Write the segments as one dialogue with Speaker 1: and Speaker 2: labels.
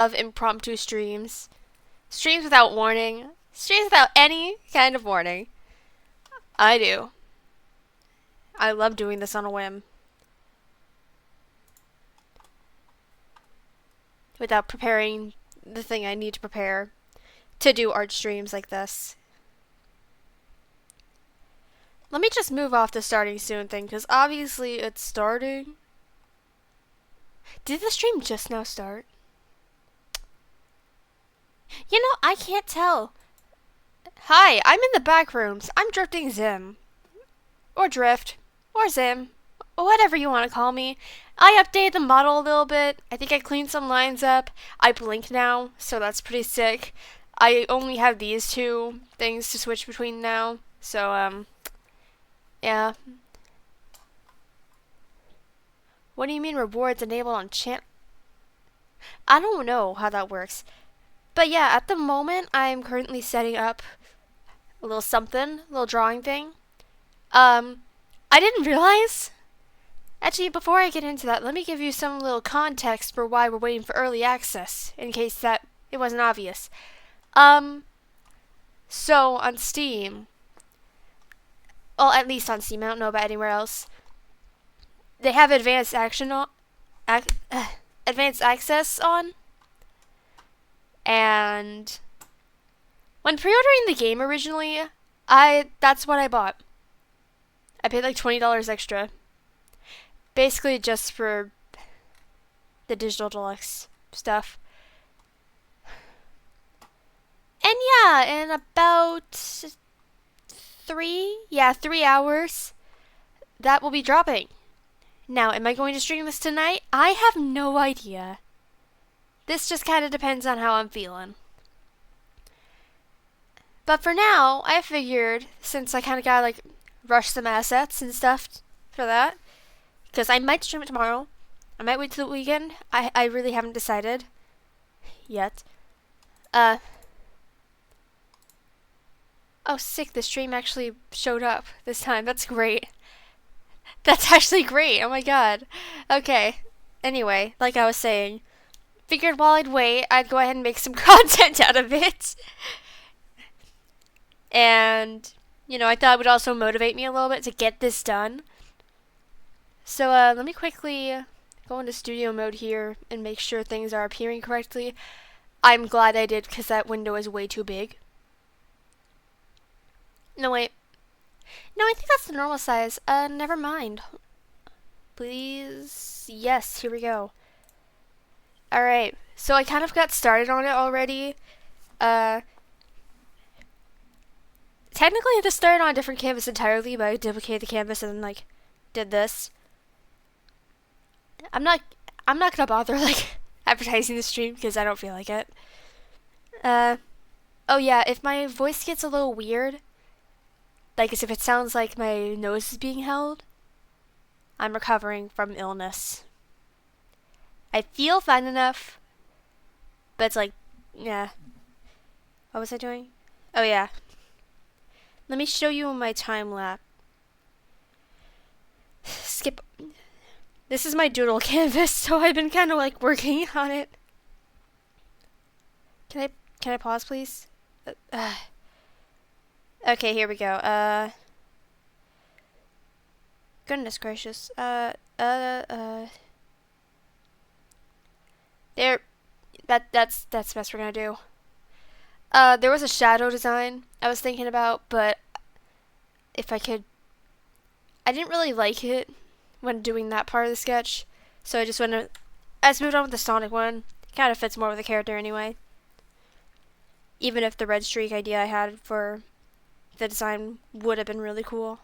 Speaker 1: of impromptu streams. Streams without warning. Streams without any kind of warning. I do. I love doing this on a whim. Without preparing the thing I need to prepare to do art streams like this. Let me just move off the starting soon thing, because obviously it's starting. Did the stream just now start? You know, I can't tell. Hi, I'm in the back rooms. I'm Drifting Zim. Or Drift. Or Zim. Whatever you want to call me. I updated the model a little bit. I think I cleaned some lines up. I blink now, so that's pretty sick. I only have these two things to switch between now. So, yeah. What do you mean rewards enabled on channel? I don't know how that works. But yeah, at the moment, I'm currently setting up a little something, a little drawing thing. I didn't realize. Actually, before I get into that, let me give you some little context for why we're waiting for early access, in case that it wasn't obvious. So on Steam, well, at least on Steam, I don't know about anywhere else, they have advanced advanced access on, and when pre-ordering the game originally, that's what I bought. I paid like $20 extra. Basically just for the digital deluxe stuff. And yeah, in about 3 hours, that will be dropping. Now, am I going to stream this tonight? I have no idea. This just kind of depends on how I'm feeling. But for now, I figured, since I kind of gotta like rush some assets and stuff for that, because I might stream it tomorrow. I might wait till the weekend. I really haven't decided yet. Oh, sick. The stream actually showed up this time. That's great. That's actually great. Oh my god. Okay. Anyway, like I was saying, figured while I'd wait, I'd go ahead and make some content out of it. And, you know, I thought it would also motivate me a little bit to get this done. So, let me quickly go into studio mode here and make sure things are appearing correctly. I'm glad I did, because that window is way too big. No, wait. No, I think that's the normal size. Never mind. Please. Yes, here we go. Alright, so I kind of got started on it already. Technically I just started on a different canvas entirely, but I duplicated the canvas and, like, did this. I'm not gonna bother, like, advertising the stream because I don't feel like it. Oh yeah, if my voice gets a little weird, like as if it sounds like my nose is being held, I'm recovering from illness. I feel fine enough, but it's like, yeah. What was I doing? Oh yeah. Let me show you my time lapse. Skip. This is my doodle canvas, so I've been kind of like working on it. Can I pause, please? Okay, here we go. Goodness gracious. There. That's the best we're gonna do. There was a shadow design I was thinking about, but if I could, I didn't really like it when doing that part of the sketch, so I just moved on with the Sonic one. It kind of fits more with the character anyway. Even if the red streak idea I had for the design would have been really cool.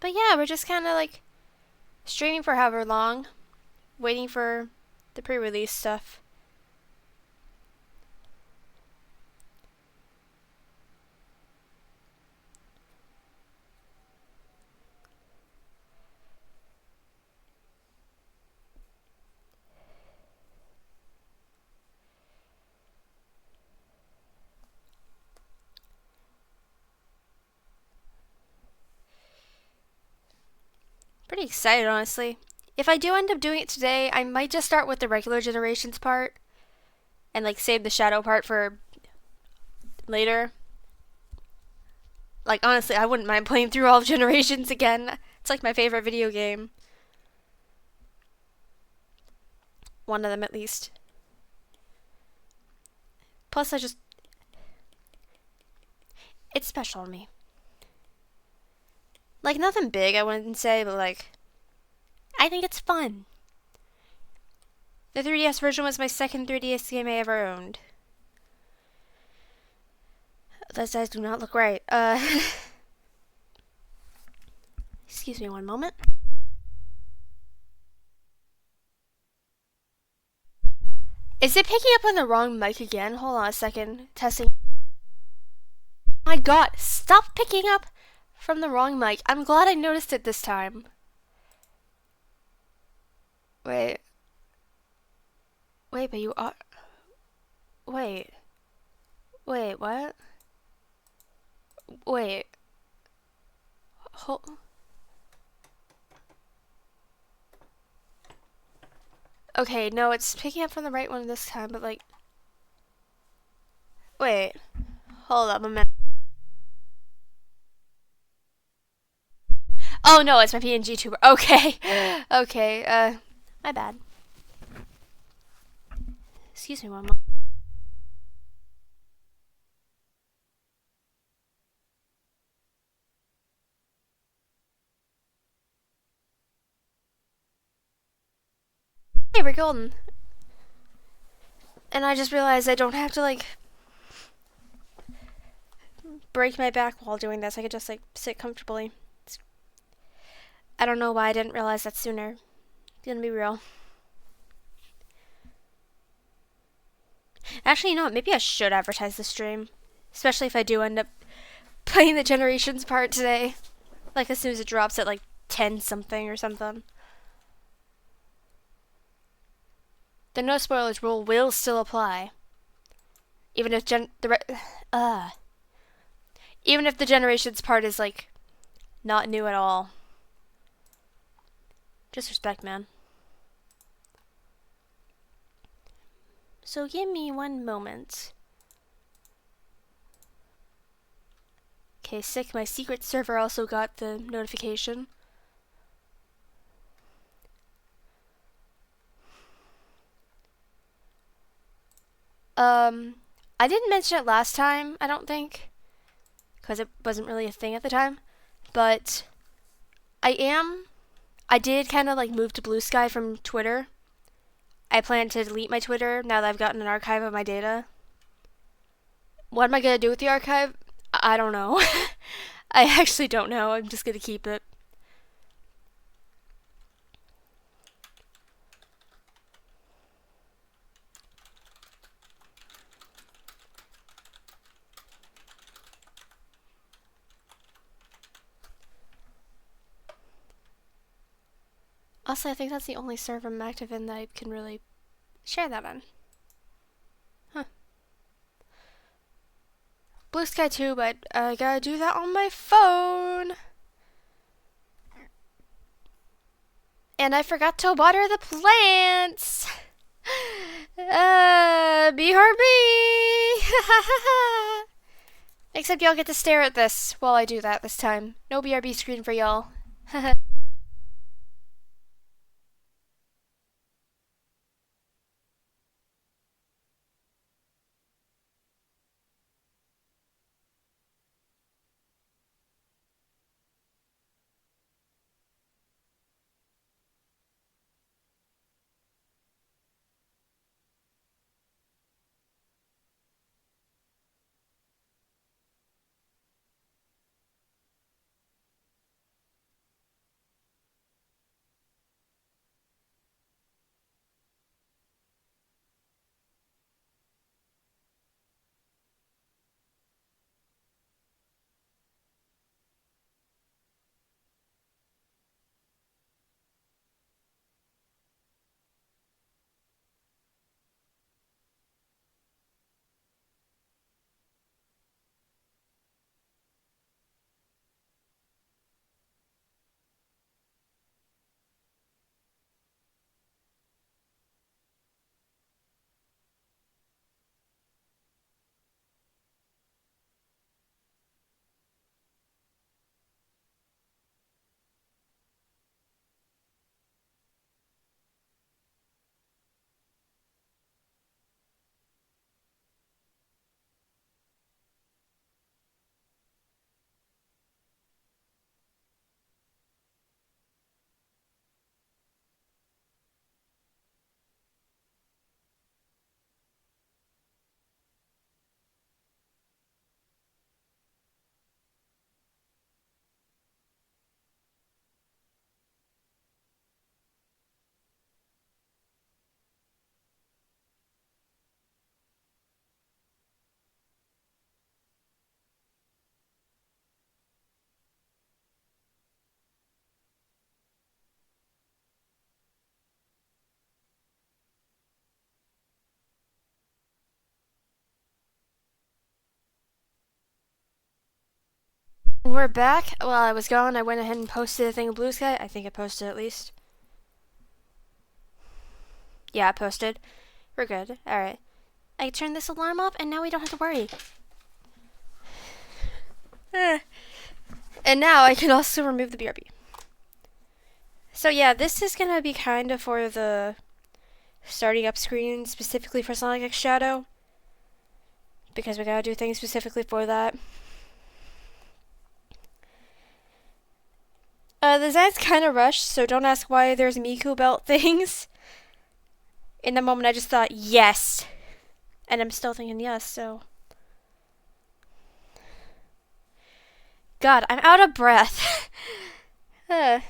Speaker 1: But yeah, we're just kind of like streaming for however long, waiting for the pre-release stuff. Pretty pretty excited, honestly. If I do end up doing it today, I might just start with the regular generations part and like save the shadow part for later. Like honestly, I wouldn't mind playing through all of Generations again. It's like my favorite video game. One of them at least. Plus it's special to me. Like nothing big, I wouldn't say, but like I think it's fun. The 3DS version was my second 3DS game I ever owned. Those eyes do not look right. Excuse me one moment. Is it picking up on the wrong mic again? Hold on a second. Testing. My god, stop picking up from the wrong mic. I'm glad I noticed it this time. Wait. Wait, but you are... Wait. Wait, what? Wait. Hold... Okay, no, it's picking up from the right one this time, but like... Wait. Hold up a minute. Oh no, it's my PNG tuber. Okay. Okay, my bad. Excuse me one moment. Hey, we're golden. And I just realized I don't have to like break my back while doing this. I could just like sit comfortably. I don't know why I didn't realize that sooner. Gonna be real. Actually, you know what? Maybe I should advertise the stream. Especially if I do end up playing the Generations part today. Like as soon as it drops at like 10 something or something. The no spoilers rule will still apply. Even if even if the Generations part is like not new at all. Just respect, man. So give me one moment. Okay, sick. My secret server also got the notification. I didn't mention it last time, I don't think, because it wasn't really a thing at the time, but I did kind of like move to Blue Sky from Twitter. I plan to delete my Twitter now that I've gotten an archive of my data. What am I going to do with the archive? I don't know. I actually don't know. I'm just going to keep it. Also, I think that's the only server I'm active in that I can really share that on. Huh. Blue Sky too, but I gotta do that on my phone. And I forgot to water the plants. BRB. Except y'all get to stare at this while I do that this time. No BRB screen for y'all. we're back. While I was gone, I went ahead and posted a thing of Blue Sky. I think I posted at least. Yeah, I posted. We're good. Alright. I turned this alarm off, and now we don't have to worry. And now I can also remove the BRB. So yeah, this is gonna be kind of for the starting up screen, specifically for Sonic X Shadow. Because we gotta do things specifically for that. The design's kind of rushed, so don't ask why there's Miku belt things. In the moment, I just thought, yes. And I'm still thinking yes, so. God, I'm out of breath. Why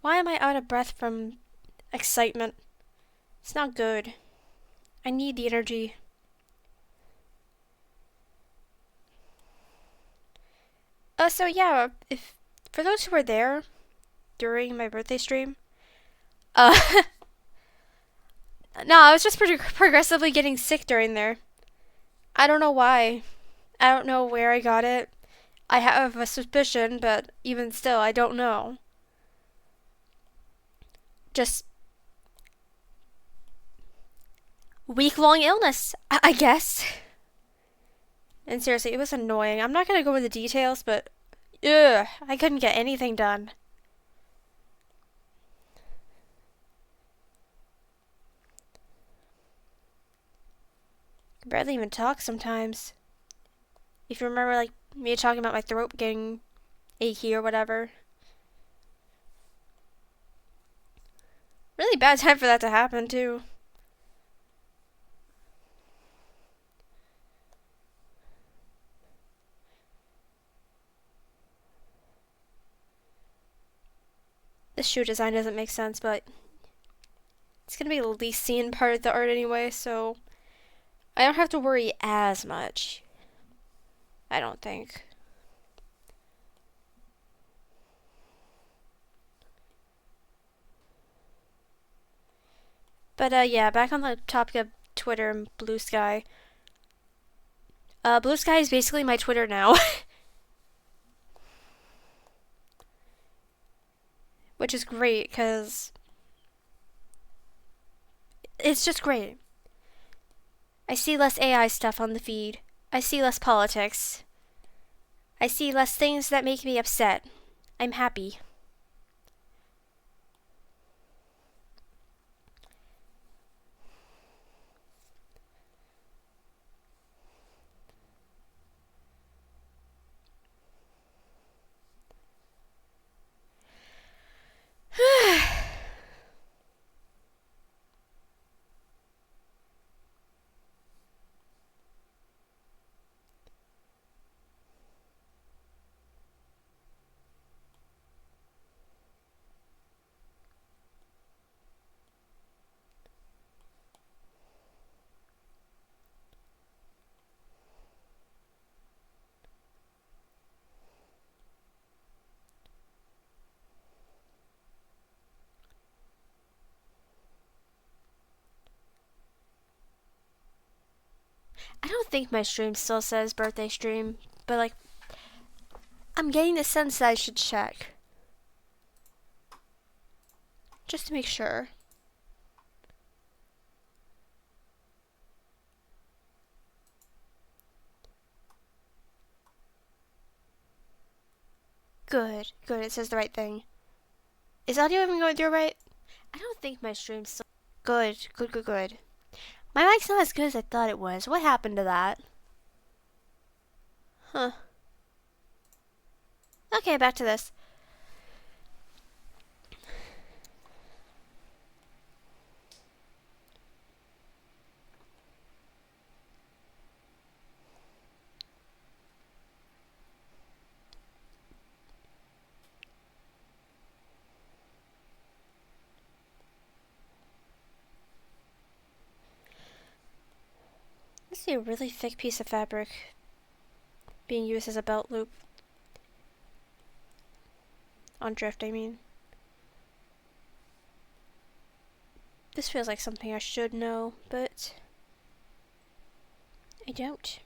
Speaker 1: am I out of breath from excitement? It's not good. I need the energy. So yeah, if for those who were there during my birthday stream, no, I was just progressively getting sick during there. I don't know why. I don't know where I got it. I have a suspicion, but even still, I don't know. Just week-long illness, I guess. And seriously, it was annoying. I'm not gonna go into details, but ugh, I couldn't get anything done. I barely even talk sometimes. If you remember, like, me talking about my throat getting achy or whatever. Really bad time for that to happen, too. This shoe design doesn't make sense, but it's gonna be the least seen part of the art anyway, so I don't have to worry as much. I don't think. But yeah, back on the topic of Twitter and Blue Sky. Blue Sky is basically my Twitter now. Which is great, because it's just great. I see less AI stuff on the feed. I see less politics. I see less things that make me upset. I'm happy. I don't think my stream still says birthday stream, but like, I'm getting the sense that I should check. Just to make sure. Good, good, it says the right thing. Is audio even going through right? I don't think my stream's still. Good, good, good, good. My mic's not as good as I thought it was. What happened to that? Huh. Okay, back to this. I see a really thick piece of fabric being used as a belt loop. On drift, I mean. This feels like something I should know, but I don't.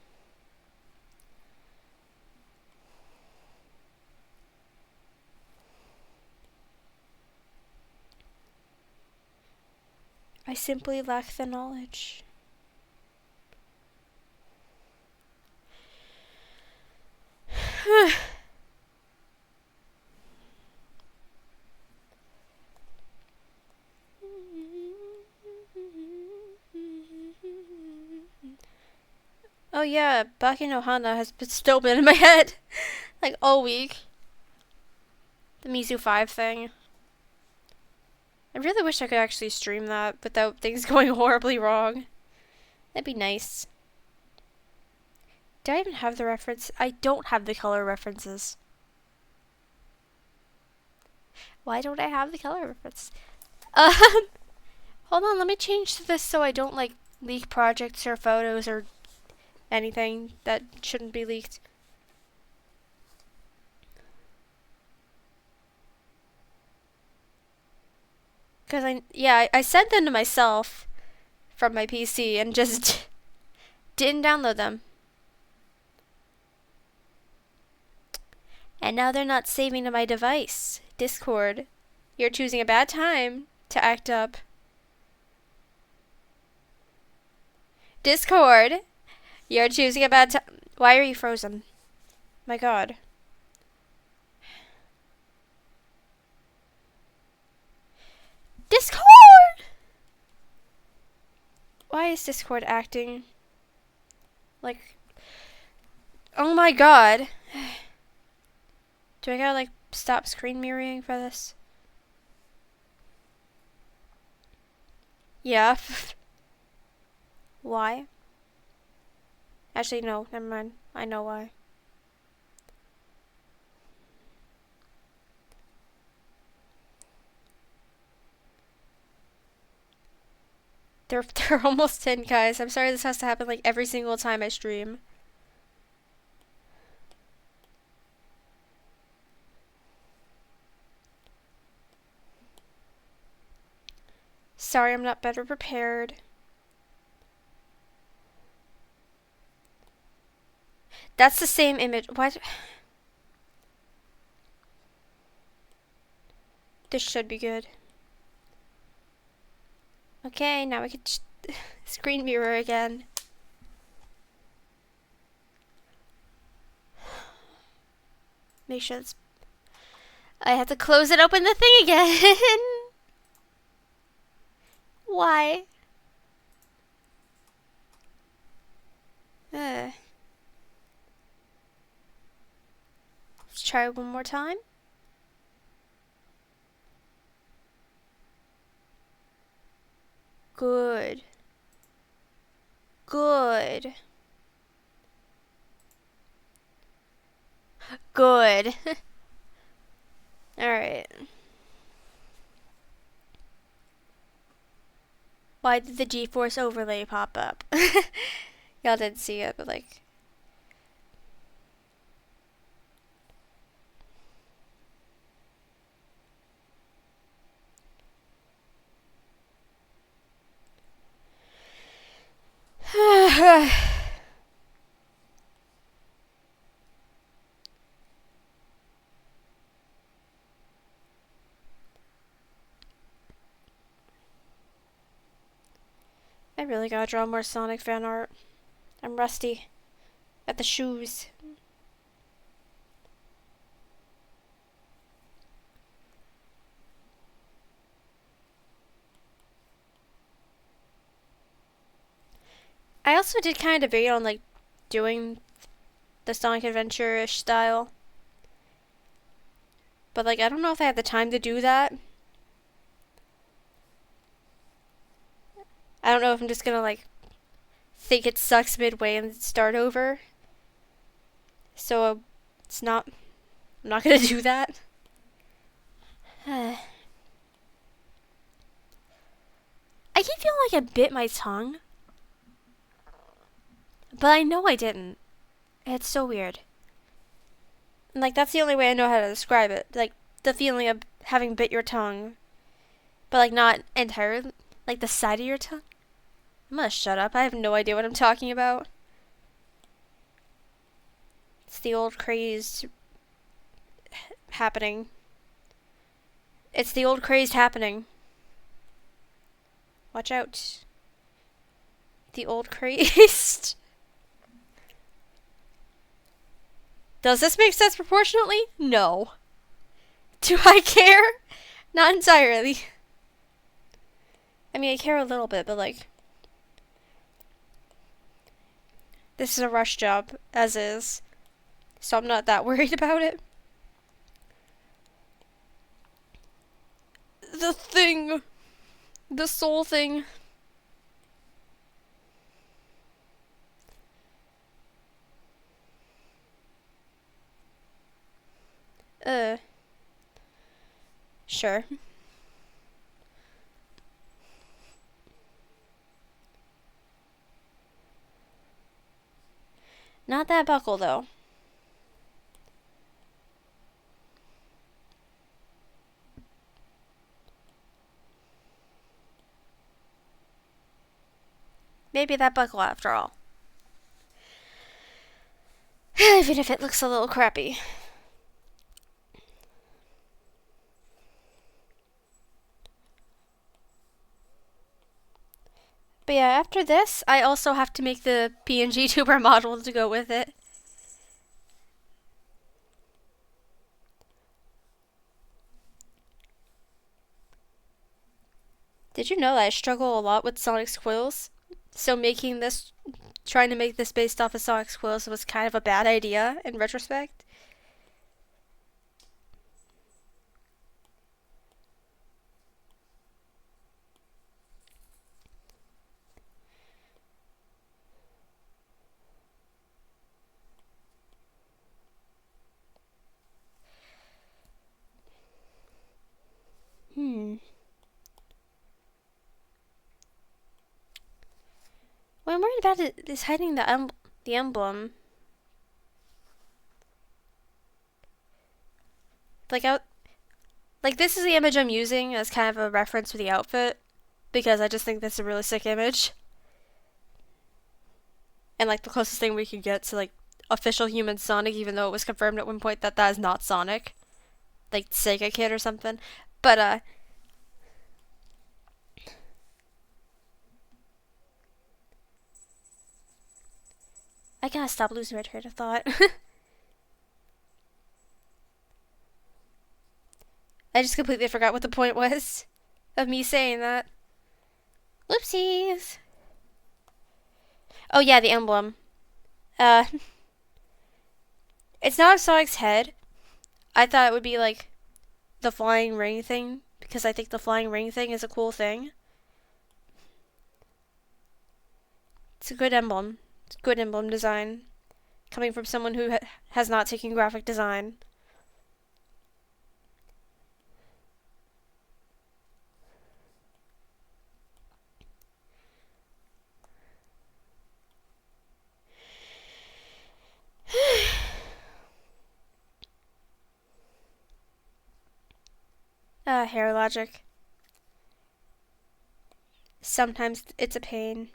Speaker 1: I simply lack the knowledge. Oh yeah, Baki no Hana has still been in my head like all week. The Mizu 5 thing. I really wish I could actually stream that without things going horribly wrong. That'd be nice. Do I even have the reference? I don't have the color references. Why don't I have the color reference? Hold on, let me change this so I don't like leak projects or photos or anything that shouldn't be leaked. Cause I sent them to myself from my PC and just didn't download them. And now they're not saving to my device. Discord, you're choosing a bad time to act up. Discord, you're choosing a bad time. Why are you frozen? My god. Discord! Why is Discord acting like... Oh my god. Do I gotta like stop screen mirroring for this? Yeah. Why? Actually, no, never mind. I know why. They're almost 10, guys. I'm sorry this has to happen like every single time I stream. Sorry, I'm not better prepared. That's the same image. What? This should be good. Okay, now we can screen mirror again. Make sure it's... I have to close it, open the thing again. Why? Let's try one more time. Good. Good. Good. Alright. Why did the GeForce overlay pop up? Y'all didn't see it, but like... I really gotta draw more Sonic fan art. I'm rusty at the shoes. I also did kind of debate on like doing the Sonic Adventure-ish style. But like I don't know if I have the time to do that. I don't know if I'm just gonna like think it sucks midway and start over. So it's not... I'm not gonna do that. I keep feeling like I bit my tongue. But I know I didn't. It's so weird. And like that's the only way I know how to describe it. Like the feeling of having bit your tongue. But like not entirely. Like the side of your tongue. I'm gonna shut up. I have no idea what I'm talking about. It's the old craze happening. It's the old craze happening. Watch out. The old crazed. Does this make sense proportionately? No. Do I care? Not entirely. I mean, I care a little bit, but like, this is a rush job, as is. So I'm not that worried about it. The thing. The soul thing. Sure. Not that buckle, though. Maybe that buckle after all. Even if it looks a little crappy. But yeah, after this, I also have to make the PNG tuber model to go with it. Did you know that I struggle a lot with Sonic's quills? So trying to make this based off of Sonic's quills was kind of a bad idea in retrospect. What I'm worried about is hiding the emblem. Like this is the image I'm using as kind of a reference for the outfit because I just think that's a really sick image. And like the closest thing we could get to like official human Sonic, even though it was confirmed at one point that that is not Sonic, like Sega Kid or something. But I gotta stop losing my train of thought. I just completely forgot what the point was of me saying that. Whoopsies. Oh yeah, the emblem. It's not Sonic's head. I thought it would be like the flying ring thing because I think the flying ring thing is a cool thing. It's a good emblem. It's good emblem design coming from someone who has not taken graphic design. Hair logic. Sometimes it's a pain.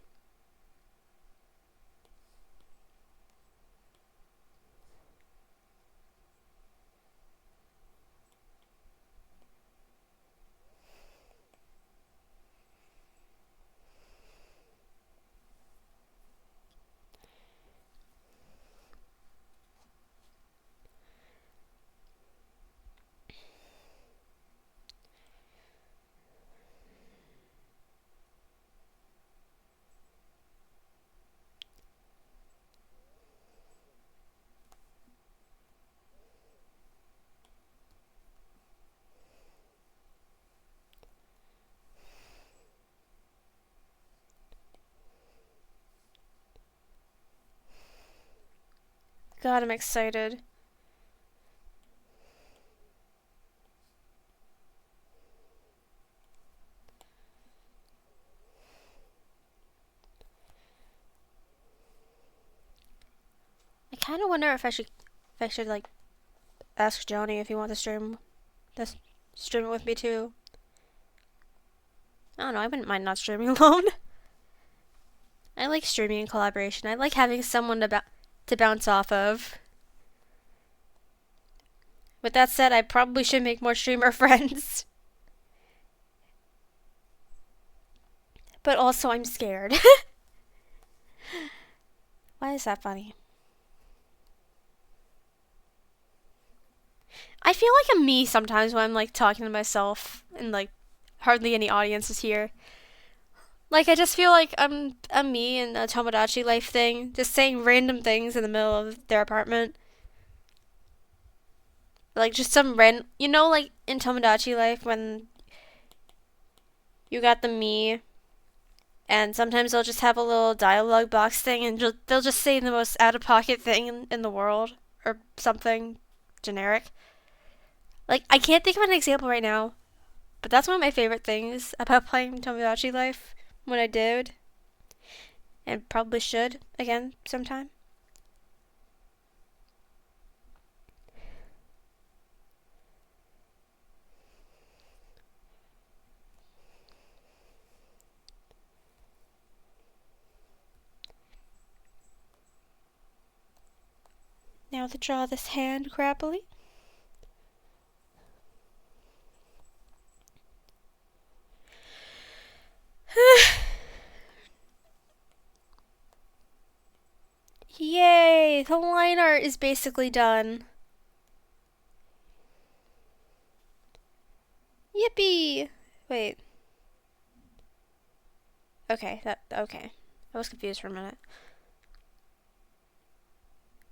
Speaker 1: God, I'm excited. I kind of wonder if I should like ask Johnny if he wants to stream it with me too. I don't know. I wouldn't mind not streaming alone. I like streaming in collaboration. I like having someone to bounce off of. With that said, I probably should make more streamer friends. But also I'm scared. Why is that funny? I feel like I'm me sometimes when I'm like talking to myself and like hardly any audience is here. Like I just feel like I'm me in a Tomodachi Life thing, just saying random things in the middle of their apartment. Like just some random, like in Tomodachi Life when you got the me, and sometimes they'll just have a little dialogue box thing, and they'll just say the most out of pocket thing in the world or something generic. Like I can't think of an example right now, but that's one of my favorite things about playing Tomodachi Life when I did, and probably should again sometime. Now to draw this hand crappily. Yay! The line art is basically done. Yippee! Wait. Okay. I was confused for a minute.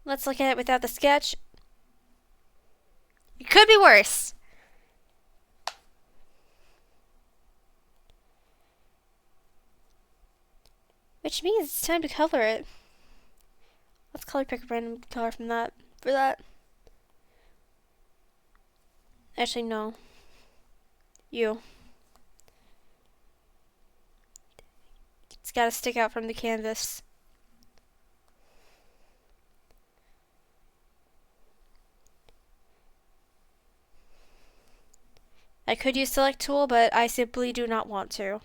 Speaker 1: Let's look at it without the sketch. It could be worse. Which means it's time to color it. Let's color pick a random color from that. For that. Actually, no. You. It's gotta stick out from the canvas. I could use select tool, but I simply do not want to.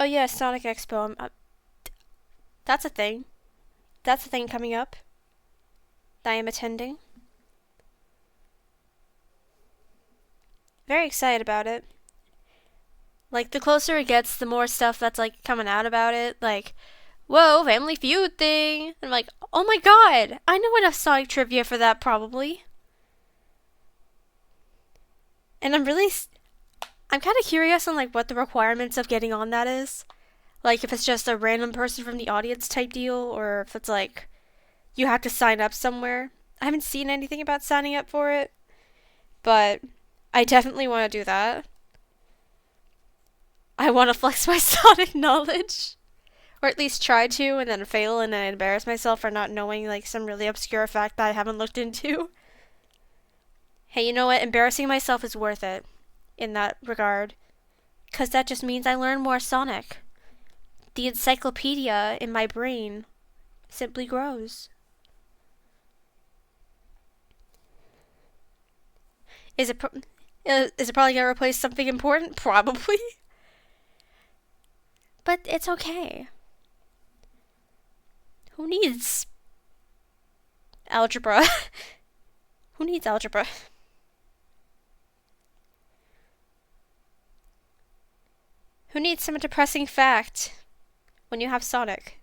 Speaker 1: Oh yeah, Sonic Expo. That's a thing. That's a thing coming up that I am attending. Very excited about it. Like, the closer it gets, the more stuff that's, like, coming out about it. Like, whoa, Family Feud thing. And I'm like, oh my god, I know enough Sonic trivia for that, probably. And I'm kind of curious on, like, what the requirements of getting on that is. Like, if it's just a random person from the audience type deal, or if it's, like, you have to sign up somewhere. I haven't seen anything about signing up for it, but I definitely want to do that. I want to flex my Sonic knowledge. Or at least try to, and then fail, and then embarrass myself for not knowing, like, some really obscure fact that I haven't looked into. Hey, you know what? Embarrassing myself is worth it in that regard. Because that just means I learn more Sonic. The encyclopedia in my brain simply grows. Is it, is it probably going to replace something important? Probably. But it's okay. Who needs algebra? Who needs algebra? Who needs some depressing fact when you have Sonic?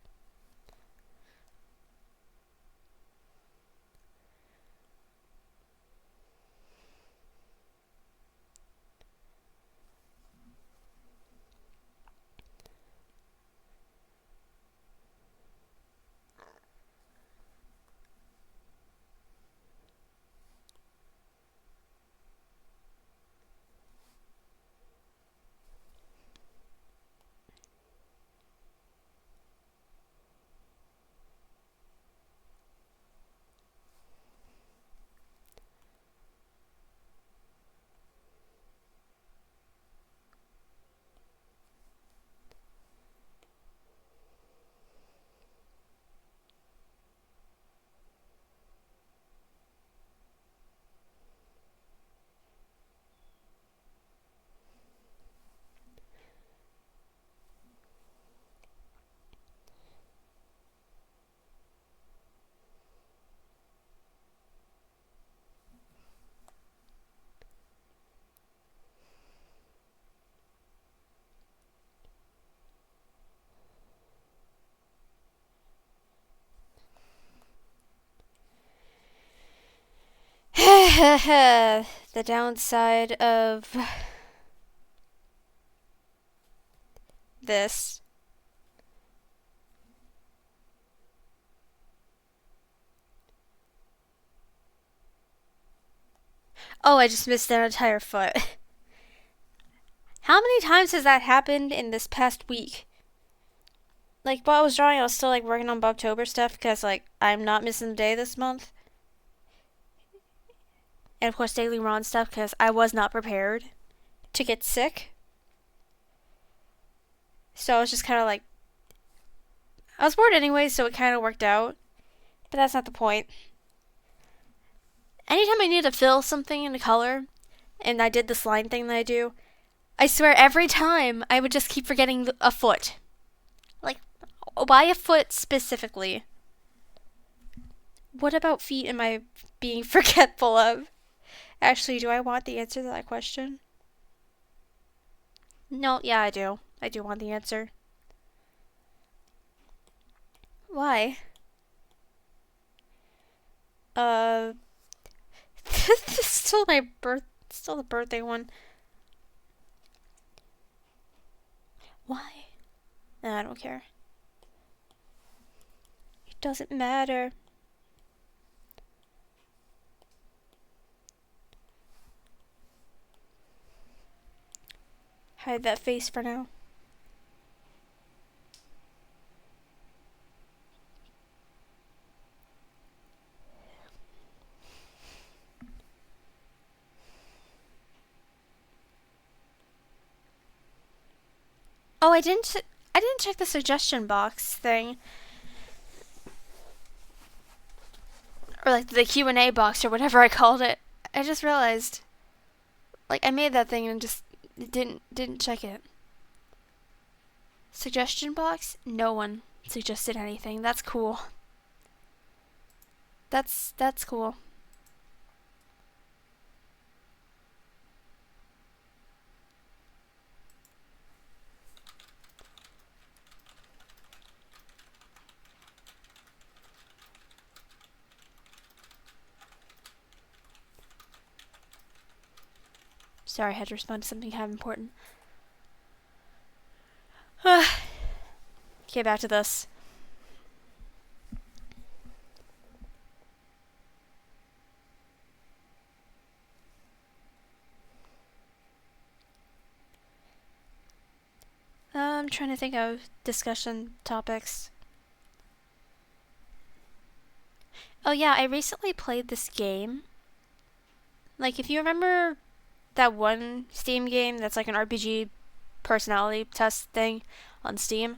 Speaker 1: The downside of this. Oh, I just missed an entire foot. How many times has that happened in this past week? Like, while I was drawing, I was still, like, working on Bobtober stuff, because, like, I'm not missing a day this month. And, of course, Daily Ron stuff, because I was not prepared to get sick. So I was just kind of, like, I was bored anyway, so it kind of worked out. But that's not the point. Anytime I need to fill something in a color, and I did this line thing that I do, I swear every time I would just keep forgetting a foot. Like, why a foot specifically? What about feet am I being forgetful of? Actually, do I want the answer to that question? No, yeah, I do. I do want the answer. Why? This is still still the birthday one. Why? Nah, I don't care. It doesn't matter. Hide that face for now. Oh, I didn't check the suggestion box thing. Or like the Q&A box or whatever I called it. I just realized. Like I made that thing and just didn't check it. Suggestion box? No one suggested anything. That's cool. That's cool. Sorry, I had to respond to something kind of important. Okay, back to this. I'm trying to think of discussion topics. Oh yeah, I recently played this game. Like, if you remember that one Steam game that's like an RPG personality test thing on Steam?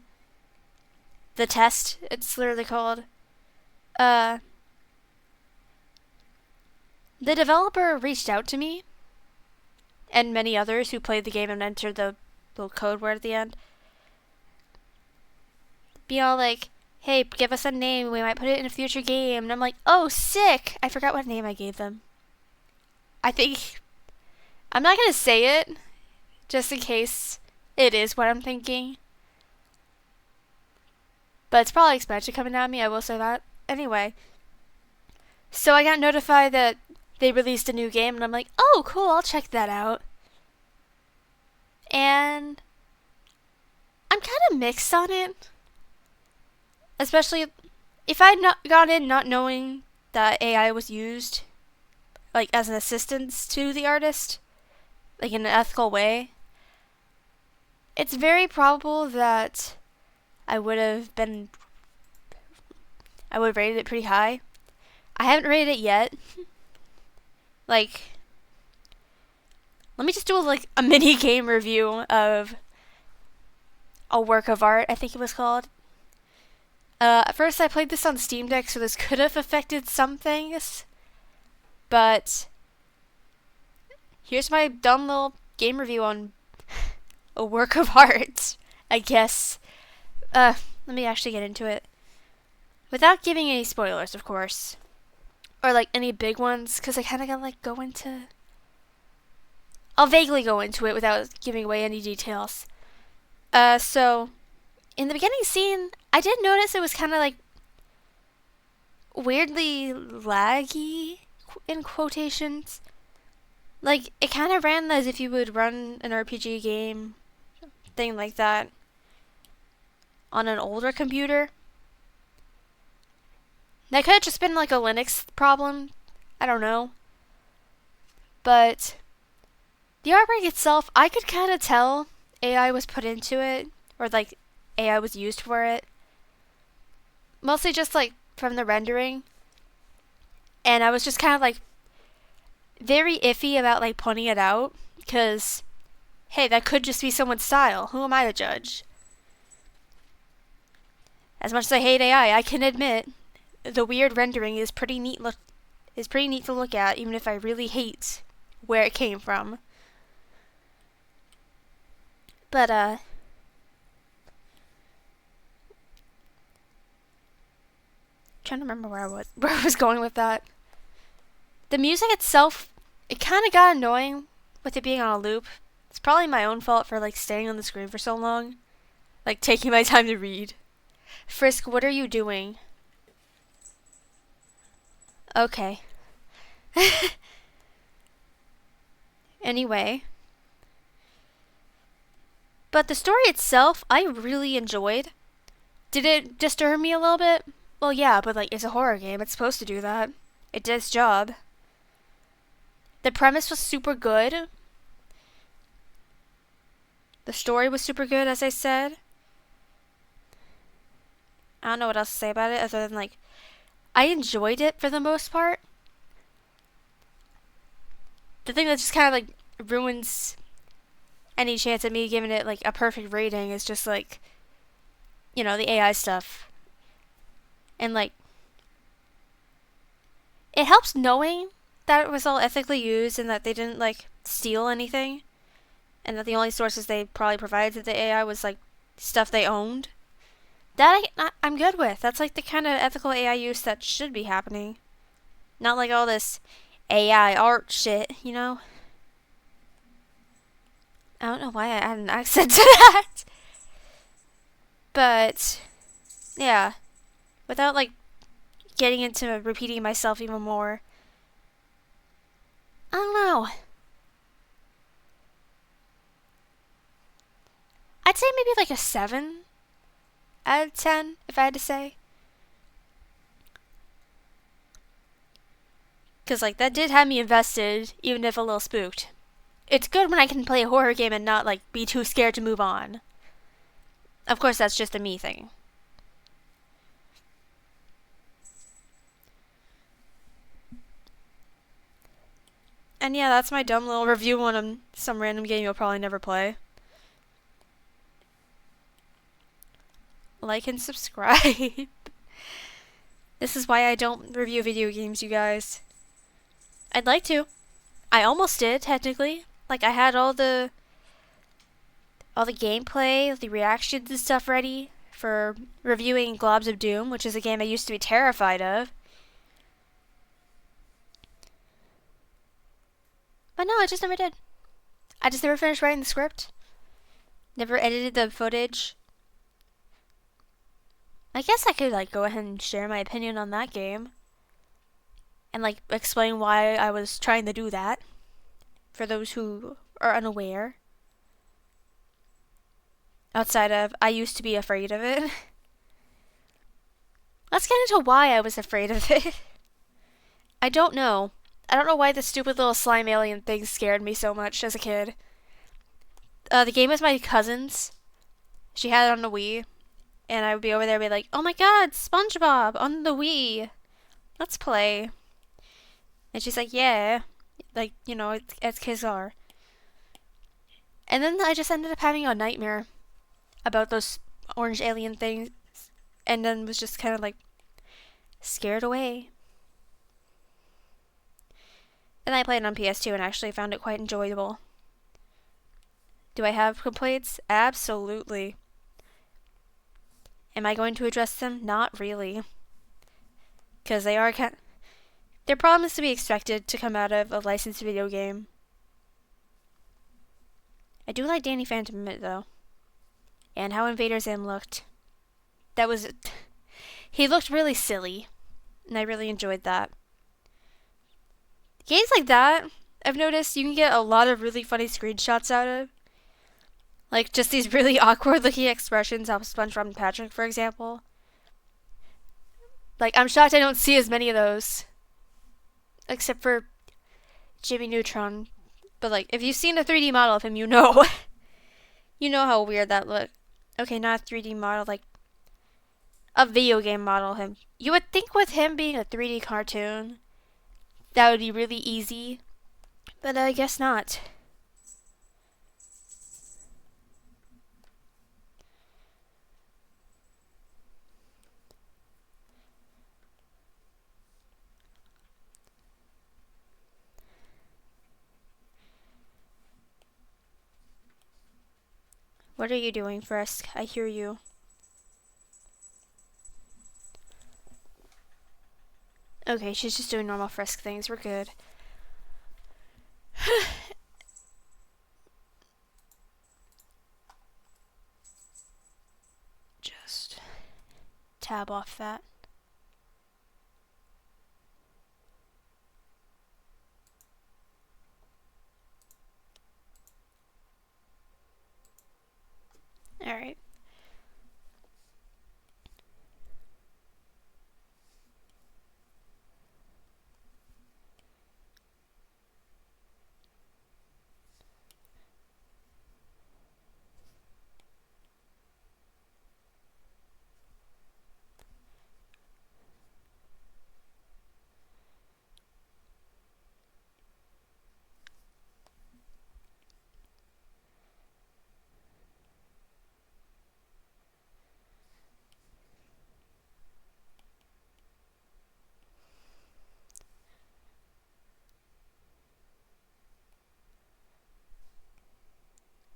Speaker 1: The Test, it's literally called. The developer reached out to me, and many others who played the game and entered the little code word at the end. Be all like, hey, give us a name, we might put it in a future game. And I'm like, oh, sick! I forgot what name I gave them. I think... I'm not gonna say it, just in case it is what I'm thinking. But it's probably expansion coming at me, I will say that. Anyway. So I got notified that they released a new game, and I'm like, oh, cool, I'll check that out. And I'm kind of mixed on it. Especially if I'd not gone in not knowing that AI was used, like, as an assistance to the artist, like, in an ethical way, it's very probable that I would have rated it pretty high. I haven't rated it yet. Like, let me just do like a mini game review of a work of art, I think it was called. At first I played this on Steam Deck, so this could have affected some things. But here's my dumb little game review on a work of art, I guess. Let me actually get into it. Without giving any spoilers, of course. Or like any big ones, because I kind of gotta like go into... I'll vaguely go into it without giving away any details. So, in the beginning scene, I did notice it was kind of like weirdly laggy, in quotations. Like, it kind of ran as if you would run an RPG game, thing like that, on an older computer. That could have just been like a Linux problem. I don't know. But the artwork itself, I could kind of tell AI was put into it, or like AI was used for it. Mostly just like from the rendering. And I was just kind of like very iffy about like pointing it out, because hey, that could just be someone's style. Who am I to judge? As much as I hate AI, I can admit the weird rendering is pretty neat to look at, even if I really hate where it came from. But trying to remember where I was going with that. The music itself, it kind of got annoying with it being on a loop. It's probably my own fault for like staying on the screen for so long, like taking my time to read. Frisk, what are you doing? Okay. Anyway. But the story itself, I really enjoyed. Did it disturb me a little bit? Well, yeah, but like, it's a horror game. It's supposed to do that. It did its job. The premise was super good. The story was super good, as I said. I don't know what else to say about it other than like, I enjoyed it for the most part. The thing that just kind of like ruins any chance of me giving it like a perfect rating is just like, you know, the AI stuff. And like, it helps knowing that it was all ethically used and that they didn't like steal anything, and that the only sources they probably provided to the AI was like stuff they owned. That I'm good with. That's like the kind of ethical AI use that should be happening. Not like all this AI art shit, you know? I don't know why I added an accent to that. But, yeah. Without like getting into repeating myself even more. I don't know. I'd say maybe like a 7 out of 10, if I had to say. Because, like, that did have me invested, even if a little spooked. It's good when I can play a horror game and not, like, be too scared to move on. Of course, that's just a me thing. And yeah, that's my dumb little review on some random game you'll probably never play. Like and subscribe. This is why I don't review video games, you guys. I'd like to. I almost did, technically. Like, I had all the gameplay, the reactions and stuff ready for reviewing Globs of Doom, which is a game I used to be terrified of. But no, I just never did. I just never finished writing the script. Never edited the footage. I guess I could, like, go ahead and share my opinion on that game. And, like, explain why I was trying to do that. For those who are unaware. Outside of, I used to be afraid of it. Let's get into why I was afraid of it. I don't know. I don't know why the stupid little slime alien thing scared me so much as a kid. The game was my cousin's. She had it on the Wii. And I would be over there and be like, oh my god, SpongeBob on the Wii. Let's play. And she's like, yeah. Like, you know, as kids are. And then I just ended up having a nightmare about those orange alien things. And then was just kind of like scared away. And I played it on PS2 and actually found it quite enjoyable. Do I have complaints? Absolutely. Am I going to address them? Not really. Because they are they're problems to be expected to come out of a licensed video game. I do like Danny Phantom though. And how Invader Zim looked. That was... He looked really silly. And I really enjoyed that. Games like that, I've noticed you can get a lot of really funny screenshots out of. Like just these really awkward looking expressions of SpongeBob and Patrick, for example. Like I'm shocked I don't see as many of those. Except for Jimmy Neutron. But like if you've seen a 3D model of him, you know. You know how weird that looked. Okay, not a 3D model, like a video game model of him. You would think with him being a 3D cartoon, that would be really easy. But I guess not. What are you doing, Frisk? I hear you. Okay, she's just doing normal Frisk things. We're good. Just tab off that. Alright.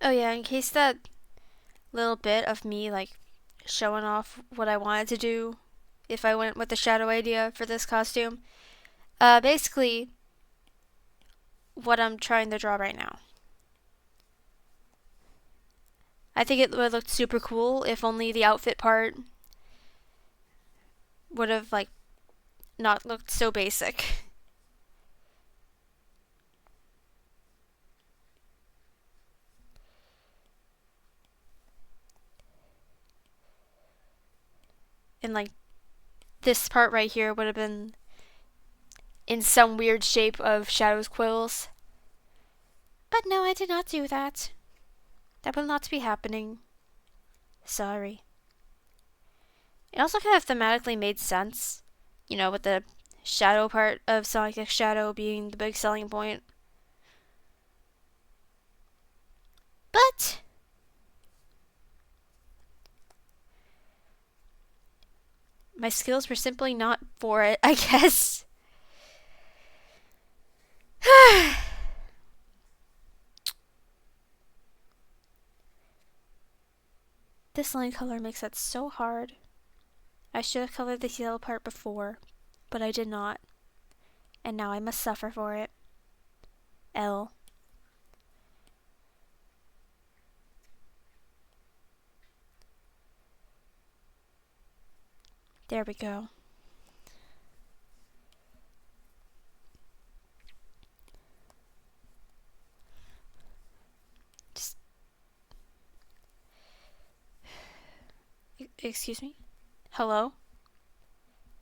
Speaker 1: Oh yeah, in case that little bit of me like showing off what I wanted to do if I went with the shadow idea for this costume. Basically what I'm trying to draw right now. I think it would have looked super cool if only the outfit part would have like not looked so basic. And like this part right here would have been in some weird shape of Shadow's quills. But no, I did not do that. That will not be happening. Sorry. It also kind of thematically made sense, you know, with the shadow part of Sonic X Shadow being the big selling point. But my skills were simply not for it, I guess. This line color makes that so hard. I should have colored the yellow part before, but I did not. And now I must suffer for it. L. There we go. Just... Excuse me? Hello?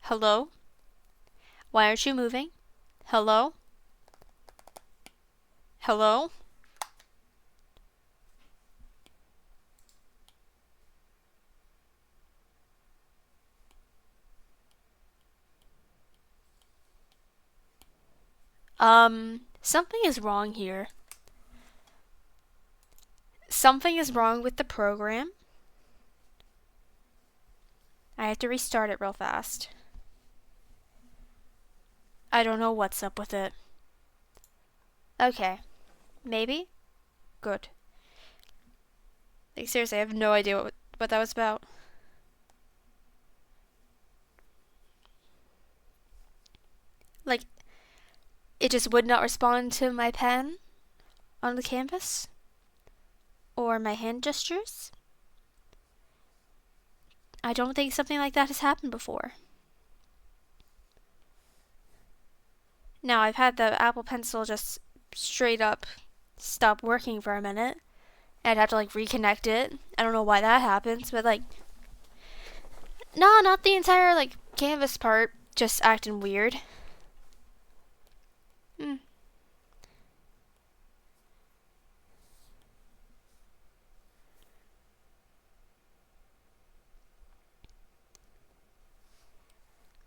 Speaker 1: Hello? Why aren't you moving? Hello? Hello? Something is wrong here. Something is wrong with the program. I have to restart it real fast. I don't know what's up with it. Okay. Maybe? Good. Like, seriously, I have no idea what that was about. Like, it just would not respond to my pen on the canvas? Or my hand gestures? I don't think something like that has happened before. Now, I've had the Apple Pencil just straight up stop working for a minute. I'd have to like reconnect it. I don't know why that happens, but like, no, not the entire like canvas part, just acting weird. Hmm.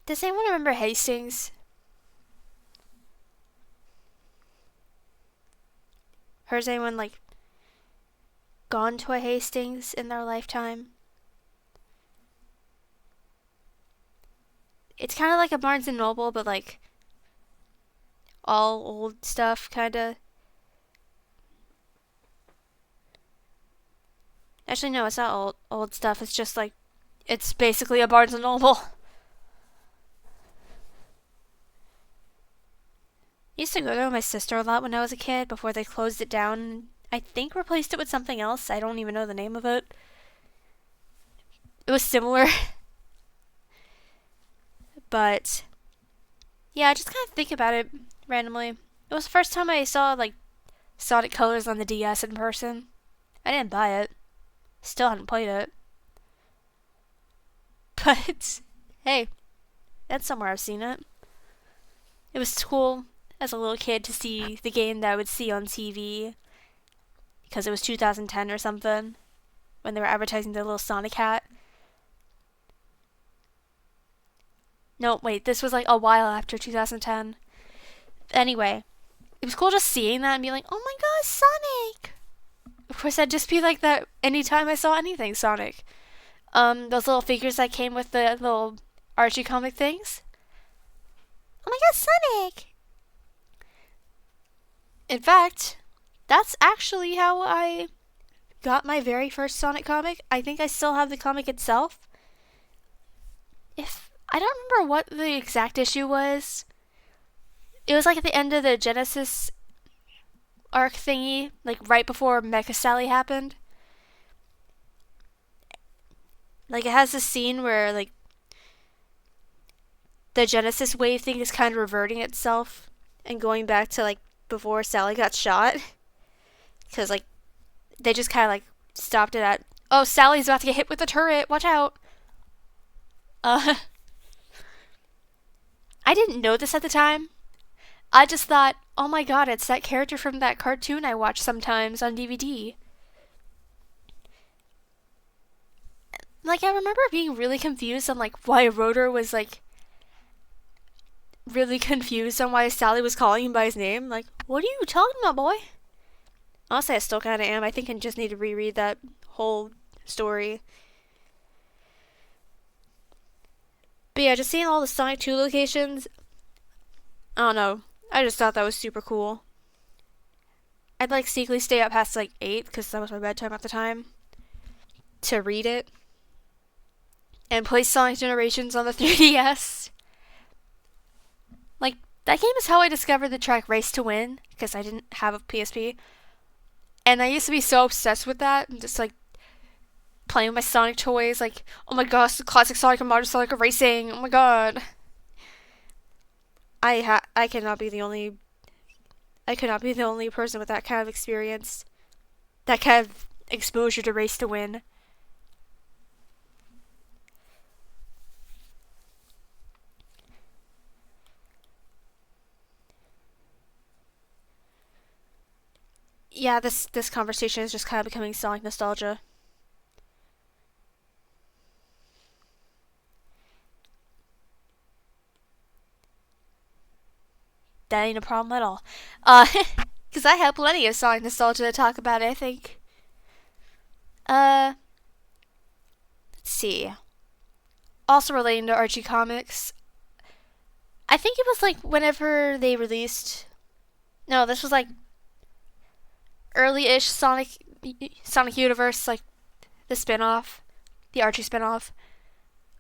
Speaker 1: Does anyone remember Hastings? Has anyone like gone to a Hastings in their lifetime? It's kind of like a Barnes and Noble, but like all old stuff, kind of. Actually, no, it's not old stuff. It's just like it's basically a Barnes and Noble. I used to go to my sister a lot when I was a kid before they closed it down. I think replaced it with something else. I don't even know the name of it. It was similar, but yeah, I just kind of think about it randomly. It was the first time I saw like Sonic Colors on the DS in person. I didn't buy it. Still hadn't played it. But hey, that's somewhere I've seen it. It was cool as a little kid to see the game that I would see on TV because it was 2010 or something when they were advertising the little Sonic hat. No, wait, this was like a while after 2010. Anyway, it was cool just seeing that and being like, oh my god, Sonic! Of course, I'd just be like that anytime I saw anything Sonic. Those little figures that came with the little Archie comic things. Oh my god, Sonic! In fact, that's actually how I got my very first Sonic comic. I think I still have the comic itself. If I don't remember what the exact issue was. It was like at the end of the Genesis arc thingy, like right before Mecha Sally happened. Like it has this scene where like the Genesis wave thing is kind of reverting itself and going back to like before Sally got shot. Because like they just kind of like stopped it at, oh, Sally's about to get hit with a turret, watch out. I didn't know this at the time. I just thought, oh my god, it's that character from that cartoon I watch sometimes on DVD. Like, I remember being really confused on, like, why Rotor was, like, really confused on why Sally was calling him by his name. Like, what are you talking about, boy? Honestly, I still kind of am. I think I just need to reread that whole story. But yeah, just seeing all the Sonic 2 locations, I don't know. I just thought that was super cool. I'd like secretly stay up past like 8 because that was my bedtime at the time to read it and play Sonic Generations on the 3DS. Like, that game is how I discovered the track Race to Win because I didn't have a PSP. And I used to be so obsessed with that and just like playing with my Sonic toys, like, oh my gosh, the classic Sonic and Modern Sonic are racing, oh my god. I cannot be the only person with that kind of experience. That kind of exposure to Race to Win. Yeah, this conversation is just kind of becoming Sonic nostalgia. That ain't a problem at all. Because I have plenty of Sonic nostalgia to talk about, I think. Let's see. Also relating to Archie comics, I think it was like whenever they released. No, this was like early-ish Sonic Universe, like the spin-off, the Archie spin-off.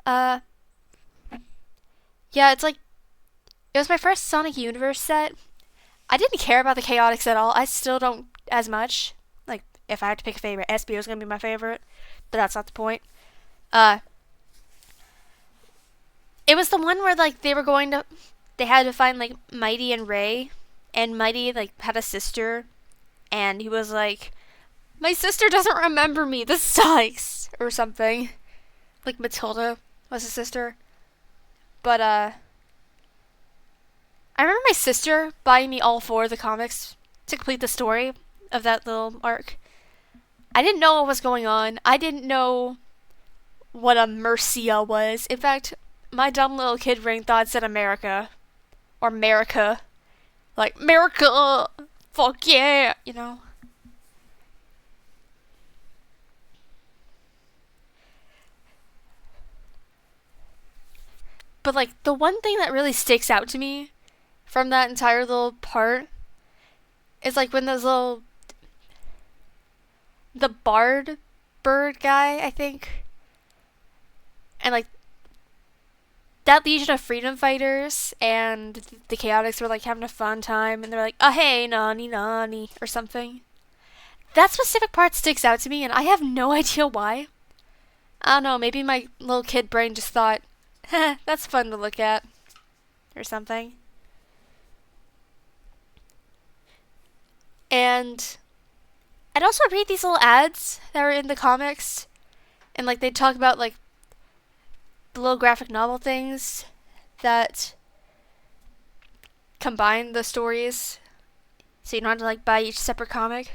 Speaker 1: Uh, yeah, it's like it was my first Sonic Universe set. I didn't care about the Chaotix at all. I still don't as much. Like, if I had to pick a favorite, Espio is gonna be my favorite, but that's not the point. Uh, it was the one where like they they had to find like Mighty and Ray, and Mighty like had a sister, and he was like, my sister doesn't remember me, this sucks, or something. Like Matilda was his sister. But I remember my sister buying me all 4 of the comics to complete the story of that little arc. I didn't know what was going on. I didn't know what a Mercia was. In fact, my dumb little kid brain thought it said America. Or America. Like, America! Fuck yeah! You know? But, like, the one thing that really sticks out to me from that entire little part is, like, when those little... The Bard bird guy, I think. And, like, that Legion of Freedom Fighters and the Chaotix were, like, having a fun time. And they're like, oh, hey, nani, nani, or something. That specific part sticks out to me, and I have no idea why. I don't know, maybe my little kid brain just thought, that's fun to look at. Or something. And I'd also read these little ads that were in the comics. And, like, they'd talk about, like, the little graphic novel things that combine the stories. So you don't have to, like, buy each separate comic.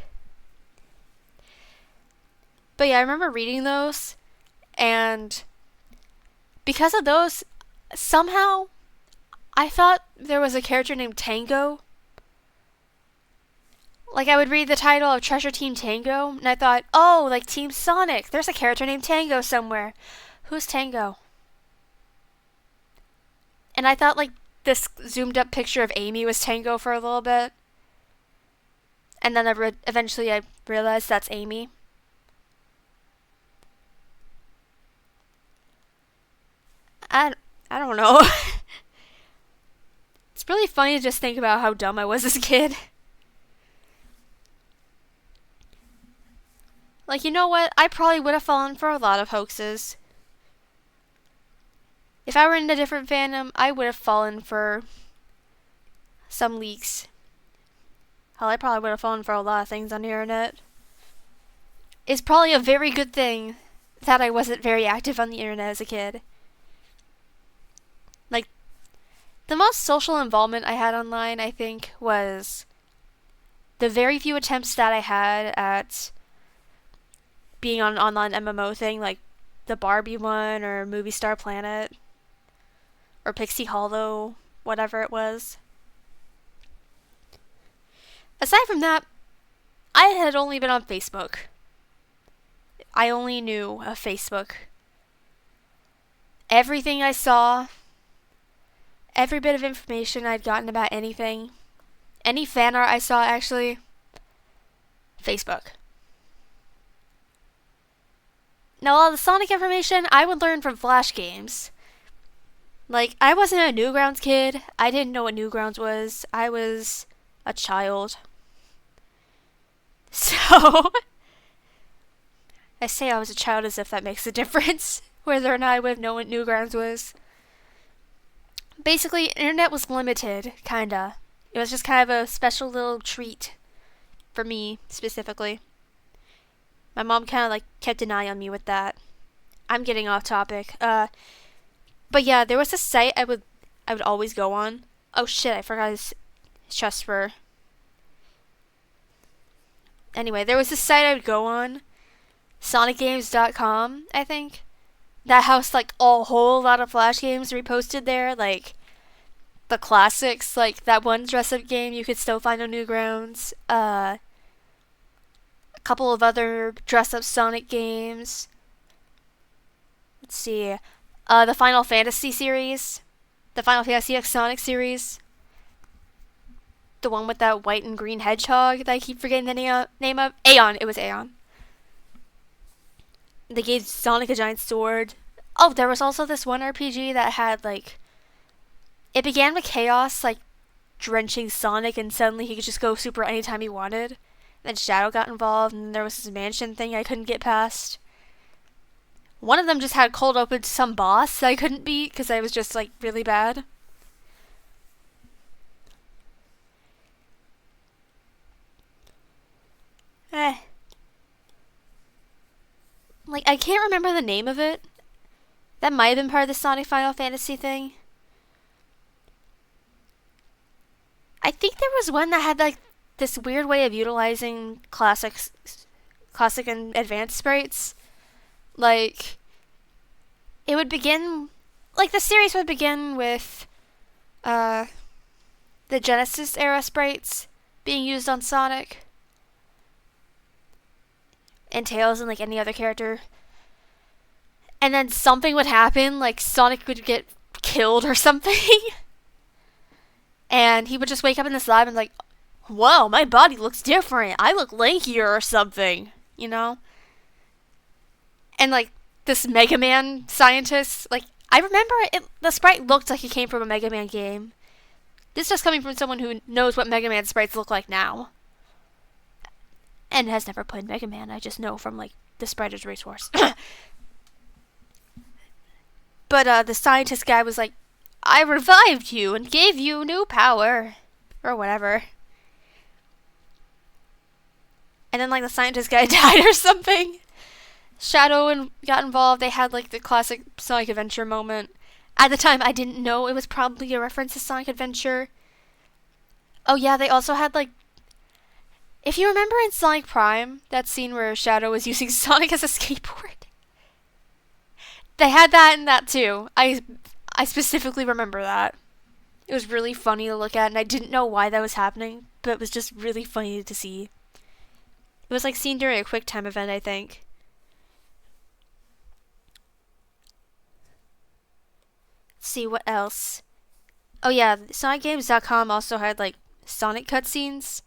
Speaker 1: But yeah, I remember reading those. And because of those, somehow I thought there was a character named Tango. Like, I would read the title of Treasure Team Tango, and I thought, oh, like Team Sonic. There's a character named Tango somewhere. Who's Tango? And I thought, like, this zoomed up picture of Amy was Tango for a little bit. And then eventually I realized that's Amy. I don't know. It's really funny to just think about how dumb I was as a kid. Like, you know what? I probably would have fallen for a lot of hoaxes. If I were in a different fandom, I would have fallen for some leaks. Hell, I probably would have fallen for a lot of things on the internet. It's probably a very good thing that I wasn't very active on the internet as a kid. Like, the most social involvement I had online, I think, was the very few attempts that I had at being on an online MMO thing, like the Barbie one, or Movie Star Planet, or Pixie Hollow, whatever it was. Aside from that, I had only been on Facebook. I only knew of Facebook. Everything I saw, every bit of information I'd gotten about anything, any fan art I saw, actually, Facebook. Now, all the Sonic information I would learn from Flash games. Like, I wasn't a Newgrounds kid. I didn't know what Newgrounds was. I was a child. So, I say I was a child as if that makes a difference, whether or not I would have known what Newgrounds was. Basically, internet was limited, kinda. It was just kind of a special little treat for me, specifically. My mom kind of, like, kept an eye on me with that. I'm getting off topic. But yeah, there was a site I would always go on. Oh shit, I forgot his chest fur. Anyway, there was a site I would go on, sonicgames.com, I think. That housed, like, a whole lot of Flash games reposted there, like the classics, like that one dress-up game you could still find on Newgrounds, a couple of other dress-up Sonic games. Let's see, the Final Fantasy series, the Final Fantasy X Sonic series, the one with that white and green hedgehog that I keep forgetting the name of. Aeon, it was Aeon. They gave Sonic a giant sword. Oh, there was also this one RPG that had, like, it began with chaos, like, drenching Sonic, and suddenly he could just go super anytime he wanted. Then Shadow got involved, and there was this mansion thing I couldn't get past. One of them just had cold open to some boss that I couldn't beat because I was just, like, really bad. Eh. Like, I can't remember the name of it. That might have been part of the Sonic Final Fantasy thing. I think there was one that had, like, this weird way of utilizing classic and advanced sprites. Like, it would begin... Like, the series would begin with, the Genesis era sprites being used on Sonic. And Tails and, like, any other character. And then something would happen, like, Sonic would get killed or something. And he would just wake up in this lab and, like, whoa, my body looks different. I look lankier or something, you know? And, like, this Mega Man scientist, like, I remember the sprite looked like it came from a Mega Man game. This is just coming from someone who knows what Mega Man sprites look like now. And has never played Mega Man. I just know from, like, the Spriter's Race Wars. But the scientist guy was like, I revived you and gave you new power. Or whatever. And then, like, the scientist guy died or something. Shadow got involved. They had, like, the classic Sonic Adventure moment. At the time, I didn't know it was probably a reference to Sonic Adventure. Oh, yeah, they also had, like... If you remember in Sonic Prime, that scene where Shadow was using Sonic as a skateboard. They had that in that, too. I specifically remember that. It was really funny to look at, and I didn't know why that was happening, but it was just really funny to see. It was, like, seen during a QuickTime event, I think. Let's see, what else? Oh, yeah, SonicGames.com also had, like, Sonic cutscenes.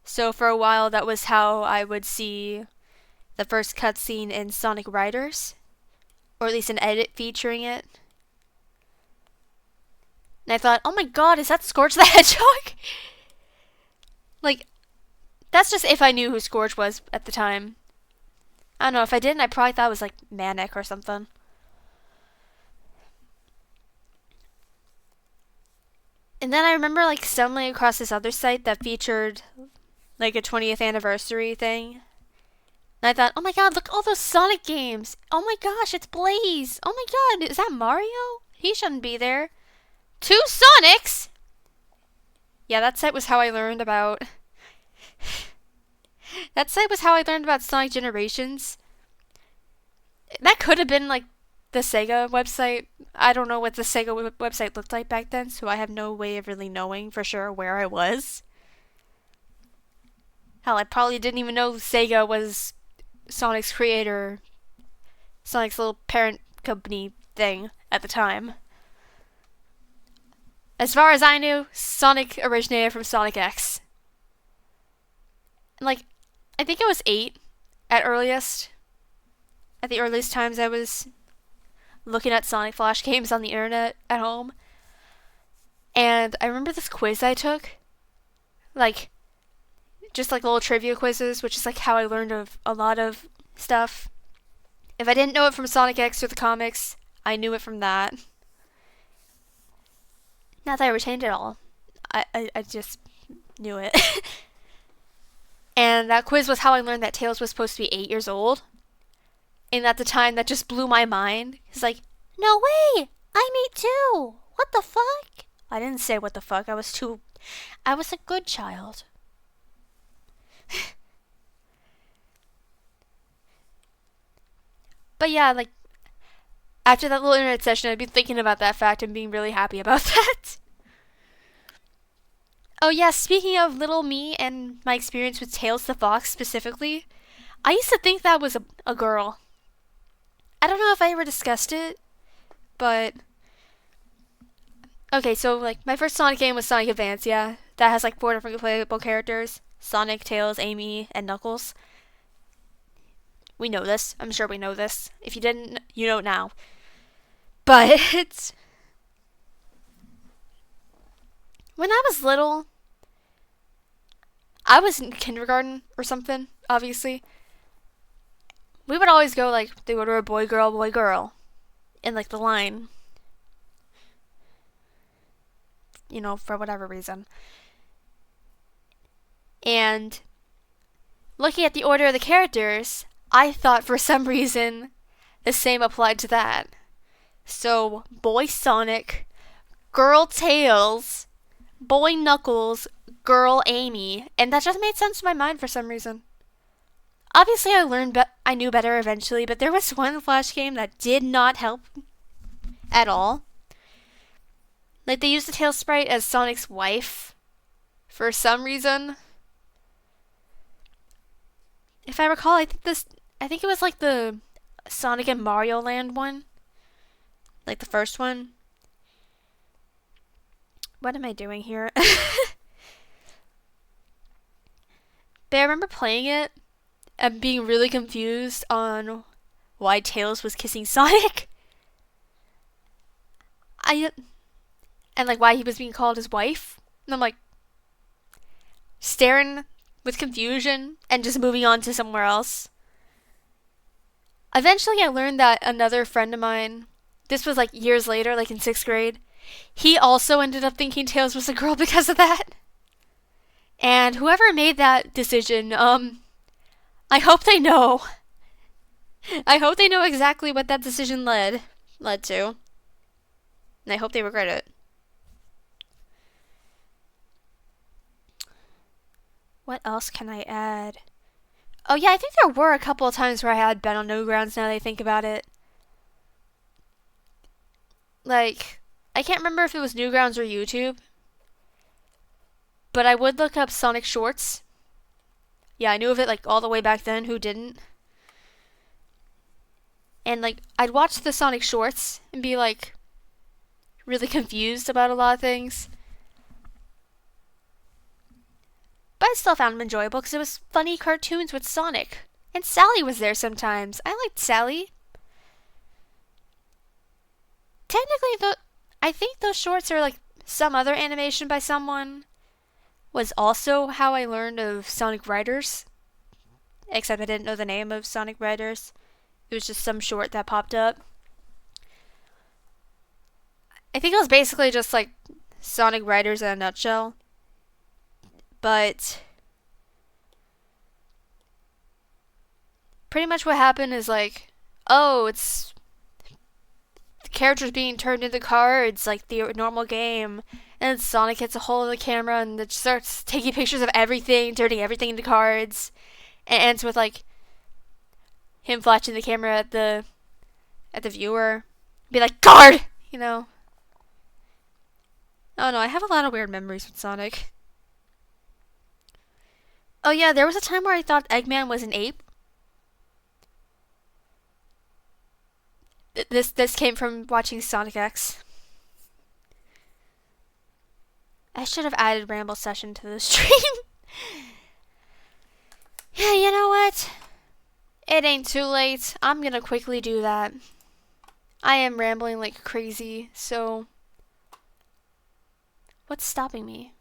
Speaker 1: So for a while, that was how I would see the first cutscene in Sonic Riders. Or at least an edit featuring it. And I thought, oh my god, is that Scorch the Hedgehog? Like, that's just if I knew who Scorch was at the time. I don't know, if I didn't, I probably thought it was like Manic or something. And then I remember like stumbling across this other site that featured like a 20th anniversary thing. And I thought, oh my god, look all those Sonic games. Oh my gosh, it's Blaze. Oh my god, is that Mario? He shouldn't be there. 2 Sonics? Yeah, that site was how I learned about... that site was how I learned about Sonic Generations. That could have been, like, the Sega website. I don't know what the Sega website looked like back then, so I have no way of really knowing for sure where I was. Hell, I probably didn't even know Sega was Sonic's creator, Sonic's little parent company thing at the time. As far as I knew, Sonic originated from Sonic X. And, like, I think I was 8 at the earliest times I was looking at Sonic Flash games on the internet at home. And I remember this quiz I took. Like, just like little trivia quizzes, which is like how I learned of a lot of stuff. If I didn't know it from Sonic X or the comics, I knew it from that. Not that I retained it all. I just knew it. And that quiz was how I learned that Tails was supposed to be 8 years old. And at the time, that just blew my mind. It's like, no way! I'm 8 too! What the fuck? I didn't say what the fuck. I was a good child. But yeah, like, after that little internet session, I'd be thinking about that fact and being really happy about that. Oh yeah, speaking of little me and my experience with Tails the Fox specifically, I used to think that was a girl. I don't know if I ever discussed it, but... Okay, so, like, my first Sonic game was Sonic Advance, yeah. That has, like, 4 different playable characters. Sonic, Tails, Amy, and Knuckles. We know this. I'm sure we know this. If you didn't, you know it now. But... when I was little... I was in kindergarten or something, obviously. We would always go, like, they would wear boy, girl. In, like, the line. You know, for whatever reason. And looking at the order of the characters, I thought for some reason the same applied to that. So, boy Sonic, girl Tails, boy Knuckles, girl Amy, and that just made sense in my mind for some reason. Obviously, I knew better eventually, but there was one Flash game that did not help at all. Like, they used the Tails sprite as Sonic's wife for some reason. If I recall, I think it was like the Sonic and Mario Land one, like the first one. What am I doing here? But I remember playing it and being really confused on why Tails was kissing Sonic. And like why he was being called his wife. And I'm like staring with confusion and just moving on to somewhere else. Eventually I learned that another friend of mine, this was like years later, like in 6th grade, he also ended up thinking Tails was a girl because of that. And whoever made that decision, I hope they know. I hope they know exactly what that decision led to. And I hope they regret it. What else can I add? Oh yeah, I think there were a couple of times where I had been on Newgrounds now that I think about it. Like, I can't remember if it was Newgrounds or YouTube. But I would look up Sonic Shorts. Yeah, I knew of it like all the way back then, who didn't? And like, I'd watch the Sonic Shorts and be like, really confused about a lot of things. But I still found them enjoyable because it was funny cartoons with Sonic. And Sally was there sometimes. I liked Sally. Technically, I think those shorts are like some other animation by someone. Was also how I learned of Sonic Riders. Except I didn't know the name of Sonic Riders. It was just some short that popped up. I think it was basically just like Sonic Riders in a nutshell. But pretty much what happened is like, oh, it's the characters being turned into cards like the normal game. And Sonic gets a hold of the camera and it starts taking pictures of everything, turning everything into cards. And ends with like him flashing the camera at the viewer. Be like, guard! You know. Oh no, I have a lot of weird memories with Sonic. Oh yeah, there was a time where I thought Eggman was an ape. This came from watching Sonic X. I should have added Ramble Session to the stream. Yeah, you know what? It ain't too late. I'm gonna quickly do that. I am rambling like crazy, so what's stopping me?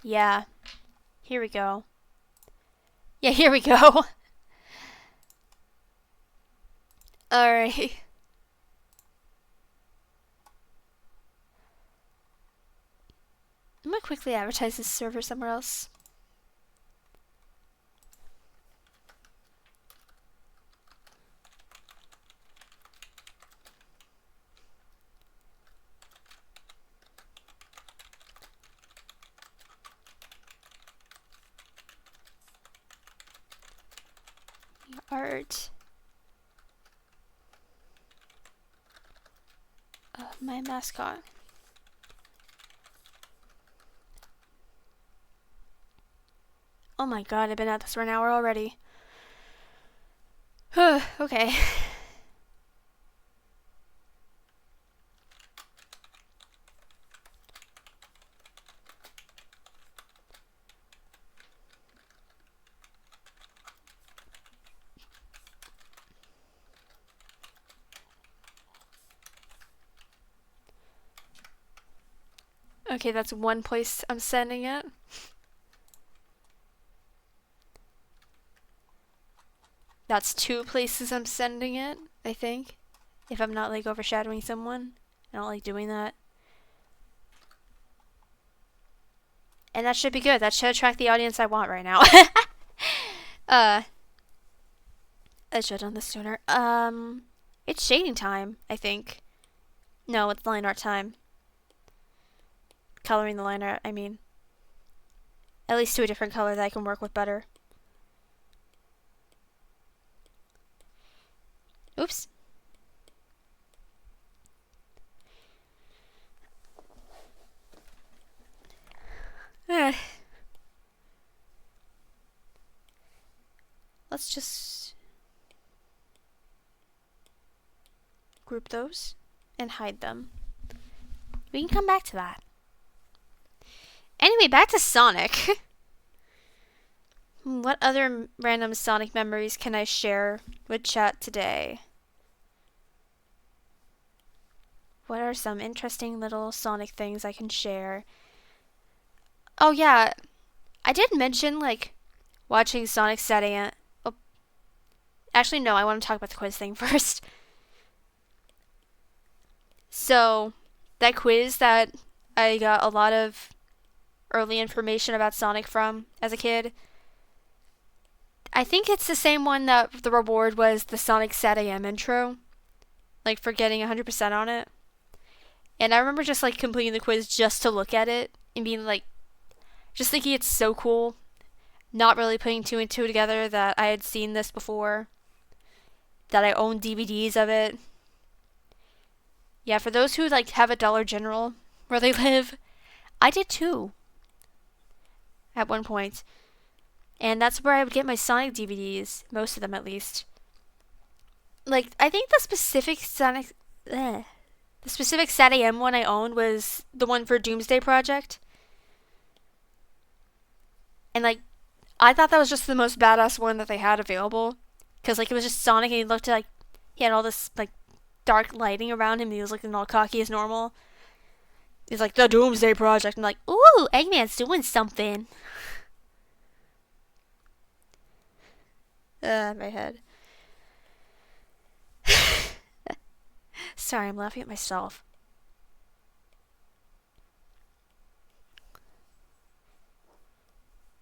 Speaker 1: Yeah. Here we go. Yeah, here we go. Alright. I'm gonna quickly advertise this server somewhere else. Art of my mascot. Oh my god, I've been at this for an hour already. Okay. Okay, that's one place I'm sending it. That's two places I'm sending it, I think. if I'm not like overshadowing someone. I don't like doing that. And that should be good. That should attract the audience I want right now. I should have done this sooner. It's shading time, I think. No, it's line art time. Coloring the line art, I mean. At least to a different color that I can work with better. Oops. Let's just group those and hide them. We can come back to that. Anyway, back to Sonic. What other random Sonic memories can I share with chat today? What are some interesting little Sonic things I can share? Oh yeah, I did mention like watching Sonic Saturday. Oh, actually no, I want to talk about the quiz thing first. So, that quiz that I got a lot of early information about Sonic from as a kid, I think it's the same one that the reward was the Sonic Saturday intro, like for getting 100% on it. And I remember just like completing the quiz just to look at it and being like, just thinking it's so cool, not really putting two and two together that I had seen this before, that I own DVDs of it. Yeah, for those who like have a Dollar General where they live, I did too. At one point. And that's where I would get my Sonic DVDs, most of them at least. Like, I think the specific SatAM one I owned was the one for Doomsday Project. And like, I thought that was just the most badass one that they had available. Because like, it was just Sonic and he looked like, he had all this like dark lighting around him and he was looking all cocky as normal. He's like, the Doomsday Project. I'm like, ooh, Eggman's doing something. My head. Sorry, I'm laughing at myself.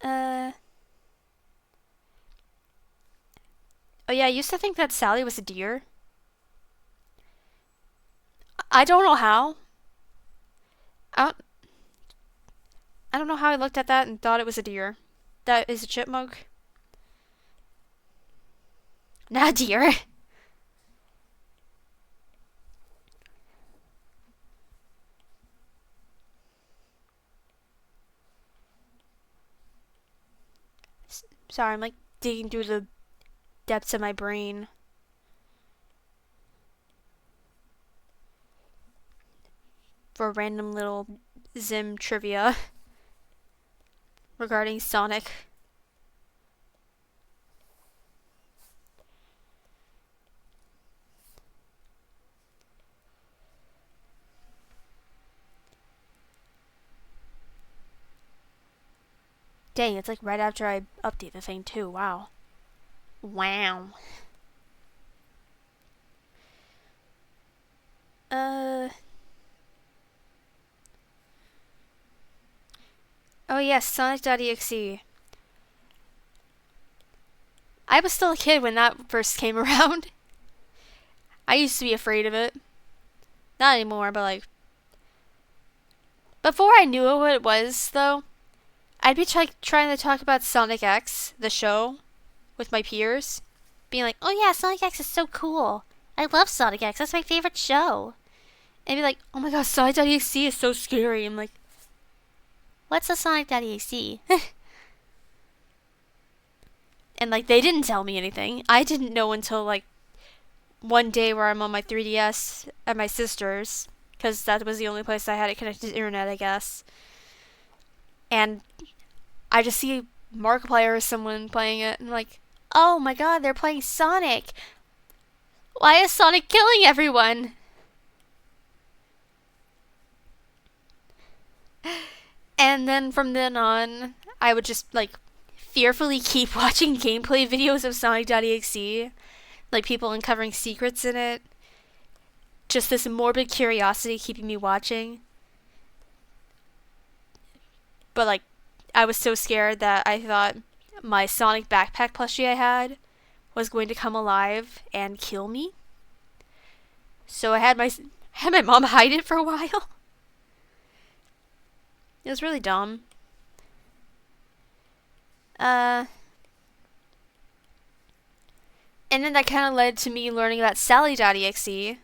Speaker 1: Oh yeah, I used to think that Sally was a deer. I don't know how. I don't know how I looked at that and thought it was a deer. That is a chipmunk. Not a deer. Sorry, I'm like digging through the depths of my brain. For random little Zim trivia regarding Sonic. Dang, it's like right after I update the thing too. Wow. Wow. Oh yes, Sonic.exe. I was still a kid when that first came around. I used to be afraid of it. Not anymore, but like... Before I knew what it was, though, I'd be trying to talk about Sonic X, the show, with my peers. Being like, oh yeah, Sonic X is so cool. I love Sonic X. That's my favorite show. And be like, oh my god, Sonic.exe is so scary. I'm like, what's a Sonic.exe? And like, they didn't tell me anything. I didn't know until like one day where I'm on my 3DS at my sister's, because that was the only place I had it connected to the internet, I guess. And I just see Markiplier or someone playing it, and I'm like, oh my god, they're playing Sonic. Why is Sonic killing everyone? And then from then on, I would just like fearfully keep watching gameplay videos of Sonic.exe, like people uncovering secrets in it, just this morbid curiosity keeping me watching. But like, I was so scared that I thought my Sonic backpack plushie I had was going to come alive and kill me. So I had my mom hide it for a while. It was really dumb. And then that kind of led to me learning about Sally.exe.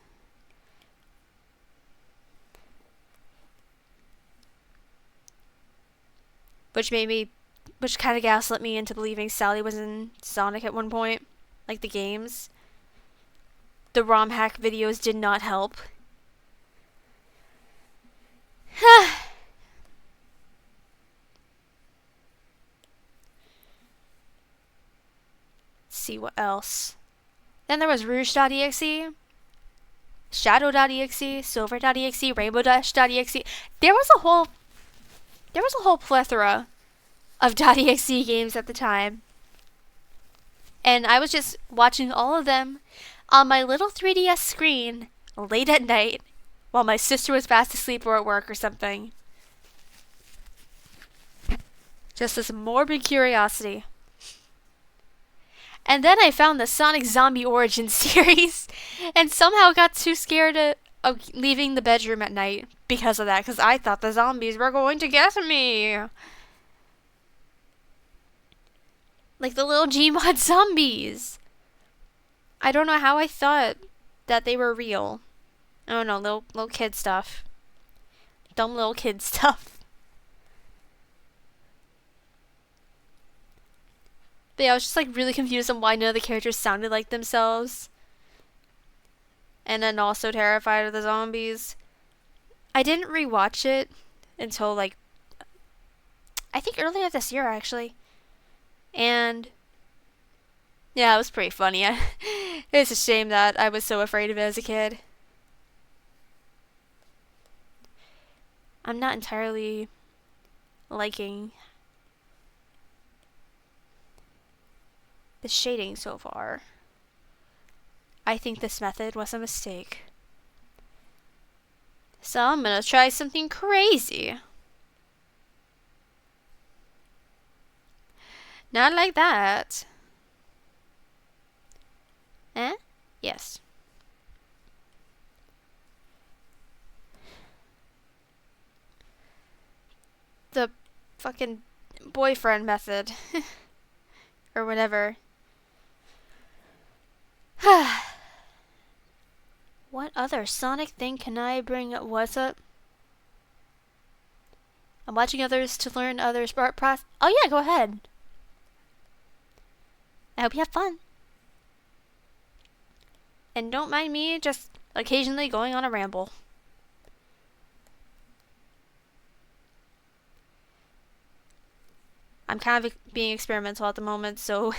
Speaker 1: Which kind of gaslit me into believing Sally was in Sonic at one point. Like the games. The ROM hack videos did not help. Let's see what else. Then there was Rouge.exe, Shadow.exe, Silver.exe, Rainbow.exe. There was a whole plethora of .exe games at the time. And I was just watching all of them on my little 3DS screen late at night while my sister was fast asleep or at work or something. Just this morbid curiosity. And then I found the Sonic Zombie Origins series and somehow got too scared of leaving the bedroom at night because of that, because I thought the zombies were going to get me. Like the little Gmod zombies. I don't know how I thought that they were real. I don't know, little kid stuff. Dumb little kid stuff. But yeah, I was just like really confused on why none of the characters sounded like themselves. And then also terrified of the zombies. I didn't rewatch it until like, I think earlier this year actually. And yeah, it was pretty funny. It's a shame that I was so afraid of it as a kid. I'm not entirely liking the shading so far. I think this method was a mistake. So I'm gonna try something crazy. Not like that. Eh? Yes. The fucking boyfriend method. Or whatever. What other Sonic thing can I bring? What's up? I'm watching others to learn others' process. Oh yeah, go ahead. I hope you have fun. And don't mind me just occasionally going on a ramble. I'm kind of being experimental at the moment, so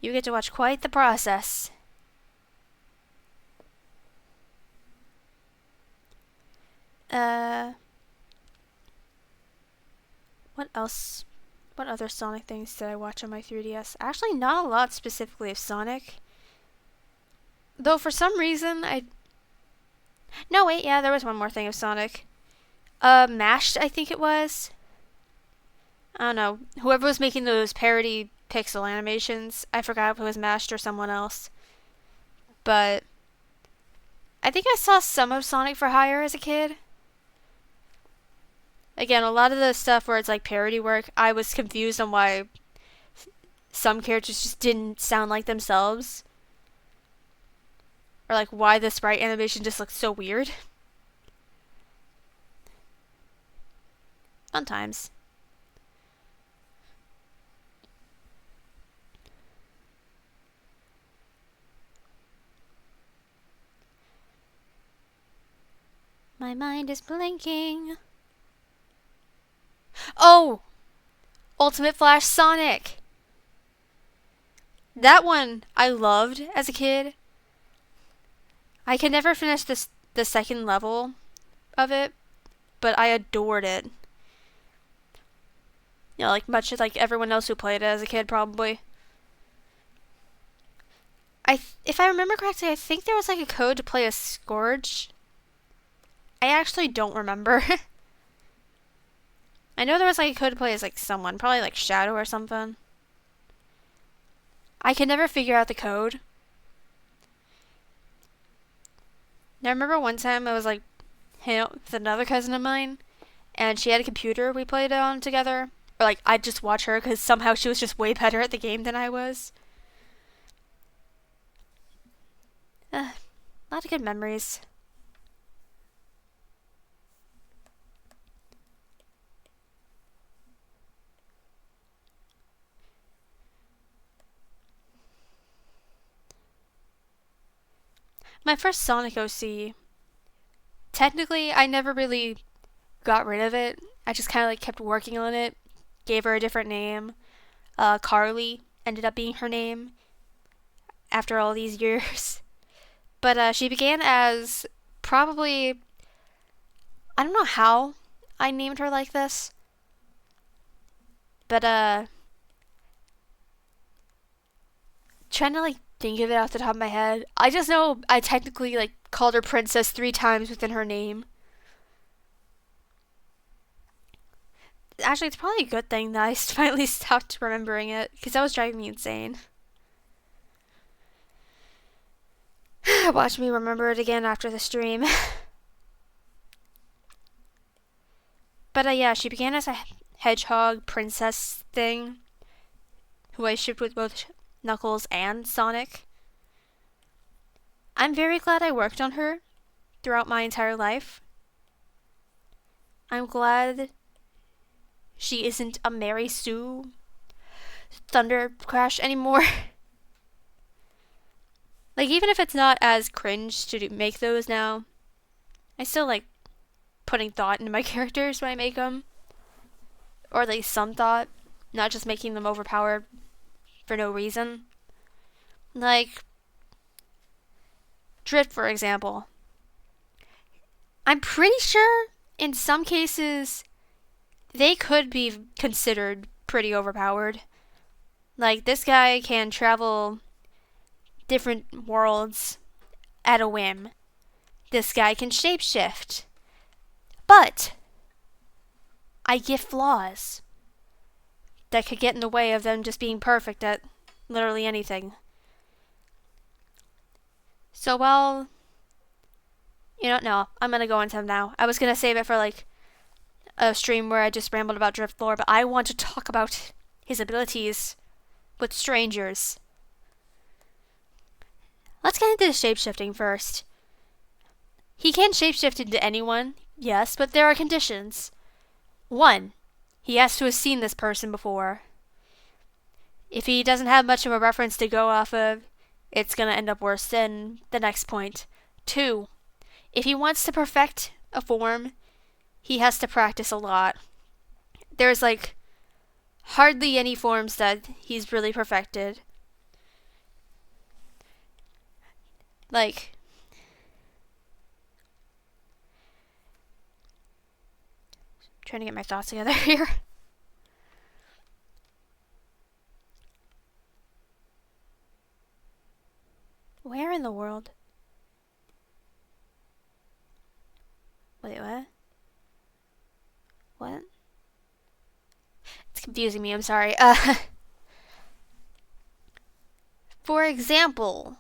Speaker 1: you get to watch quite the process. What else? What other Sonic things did I watch on my 3DS? Actually, not a lot specifically of Sonic. Though for some reason, No, wait, yeah, there was one more thing of Sonic. Mashed, I think it was. I don't know. Whoever was making those parody pixel animations, I forgot if it was Mashed or someone else. But I think I saw some of Sonic for Hire as a kid. Again, a lot of the stuff where it's like parody work, I was confused on why some characters just didn't sound like themselves. Or like why the sprite animation just looked so weird. Fun times. My mind is blinking. Oh! Ultimate Flash Sonic! That one I loved as a kid. I could never finish the second level of it, but I adored it. You know, like much like everyone else who played it as a kid, probably. if I remember correctly, I think there was like a code to play a Scourge. I actually don't remember. I know there was like a code to play as like someone, probably like Shadow or something. I could never figure out the code. Now, I remember one time I was like hanging out with another cousin of mine, and she had a computer we played on together. Or like I'd just watch her because somehow she was just way better at the game than I was. A lot of good memories. My first Sonic OC, technically, I never really got rid of it. I just kind of like kept working on it, gave her a different name. Carly ended up being her name after all these years. But she began as probably, I don't know how I named her like this, but trying to like think of it off the top of my head. I just know I technically like called her Princess 3 times within her name. Actually, it's probably a good thing that I finally stopped remembering it, because that was driving me insane. Watch me remember it again after the stream. But yeah, she began as a hedgehog princess thing, who I shipped with both Knuckles and Sonic. I'm very glad I worked on her throughout my entire life. I'm glad she isn't a Mary Sue Thunder Crash anymore. Like, even if it's not as cringe to make those now, I still like putting thought into my characters when I make them. Or at least some thought, not just making them overpowered for no reason. Like, Drift, for example. I'm pretty sure in some cases they could be considered pretty overpowered. Like, this guy can travel different worlds at a whim. This guy can shapeshift. But I get flaws that could get in the way of them just being perfect at literally anything. So, well, no, I'm gonna go into them now. I was gonna save it for like a stream where I just rambled about Drift lore, but I want to talk about his abilities with strangers. Let's get into the shapeshifting first. He can shapeshift into anyone, yes, but there are conditions. 1. He has to have seen this person before. If he doesn't have much of a reference to go off of, it's gonna end up worse than the next point. 2. If he wants to perfect a form, he has to practice a lot. There's like hardly any forms that he's really perfected. Like, trying to get my thoughts together here. Where in the world? Wait, what? What? It's confusing me, I'm sorry. For example,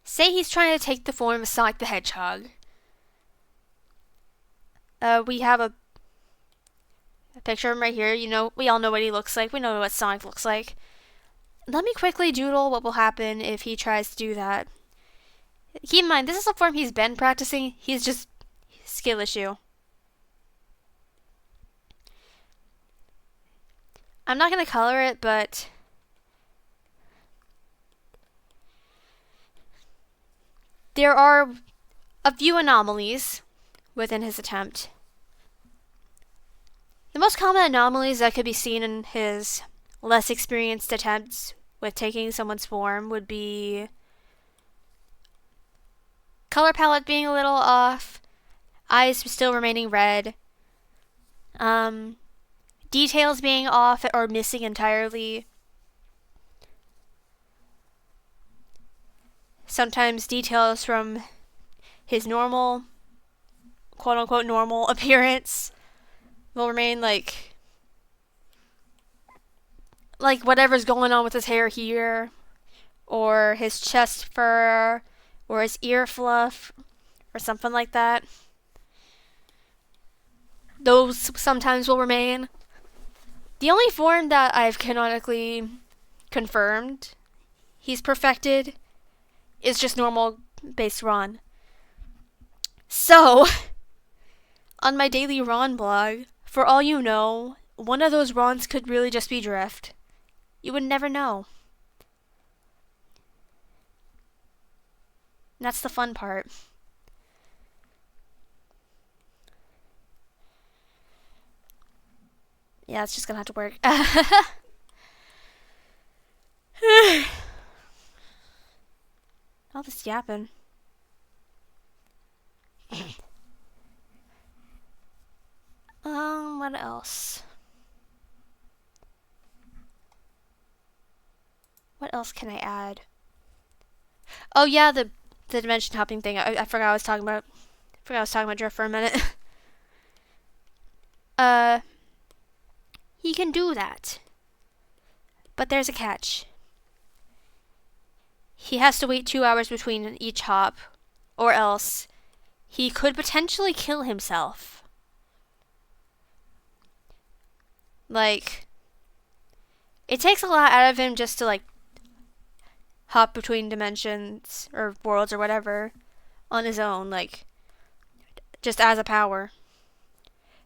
Speaker 1: say he's trying to take the form of Sonic the Hedgehog. We have a picture of him right here. We all know what he looks like. We know what Sonic looks like. Let me quickly doodle what will happen if he tries to do that. Keep in mind, this is a form he's been practicing. He's just skill issue. I'm not going to color it, but there are a few anomalies within his attempt. The most common anomalies that could be seen in his less experienced attempts with taking someone's form would be color palette being a little off, eyes still remaining red, details being off or missing entirely, sometimes details from his normal, quote unquote, normal appearance will remain, like whatever's going on with his hair here, or his chest fur, or his ear fluff, or something like that. Those sometimes will remain. The only form that I've canonically confirmed he's perfected is just normal base Ron. So, on my daily Ron blog, for all you know, one of those Rons could really just be Drift. You would never know. And that's the fun part. Yeah, it's just gonna have to work. All this yapping. What else? What else can I add? Oh yeah, the dimension hopping thing. I forgot I was talking about. Drift for a minute. He can do that, but there's a catch. He has to wait 2 hours between each hop, or else he could potentially kill himself. Like, it takes a lot out of him just to, like, hop between dimensions or worlds or whatever on his own, like, just as a power.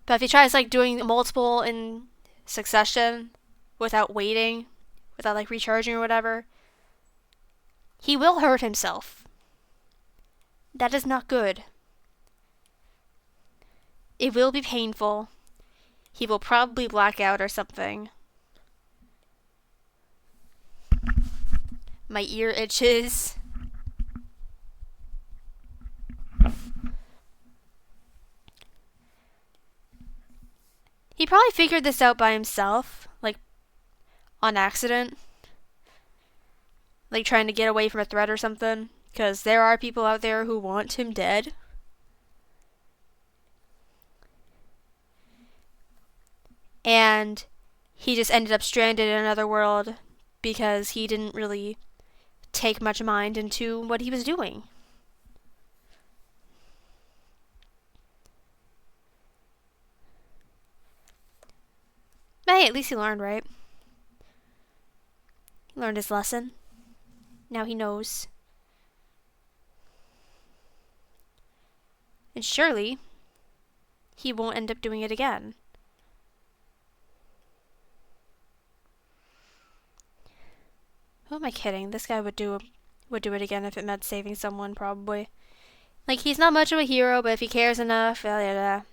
Speaker 1: But if he tries, like, doing multiple in succession without waiting, without, like, recharging or whatever, he will hurt himself. That is not good. It will be painful. He will probably black out or something. My ear itches. He probably figured this out by himself, like, on accident. Like, trying to get away from a threat or something. Because there are people out there who want him dead. And he just ended up stranded in another world because he didn't really take much mind into what he was doing. But hey, at least he learned, right? He learned his lesson. Now he knows. And surely, he won't end up doing it again. Who am I kidding? This guy would do it again if it meant saving someone, probably. Like, he's not much of a hero, but if he cares enough, yeah.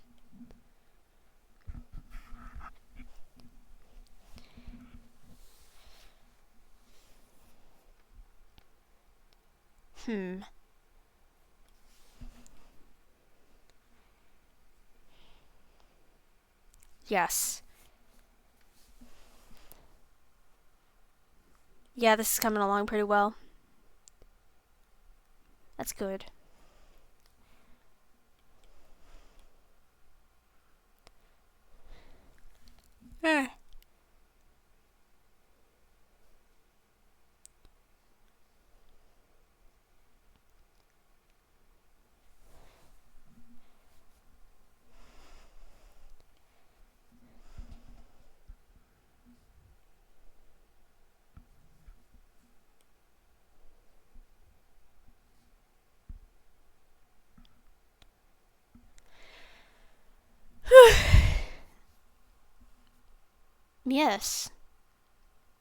Speaker 1: Yes. Yeah, this is coming along pretty well. That's good. Yes.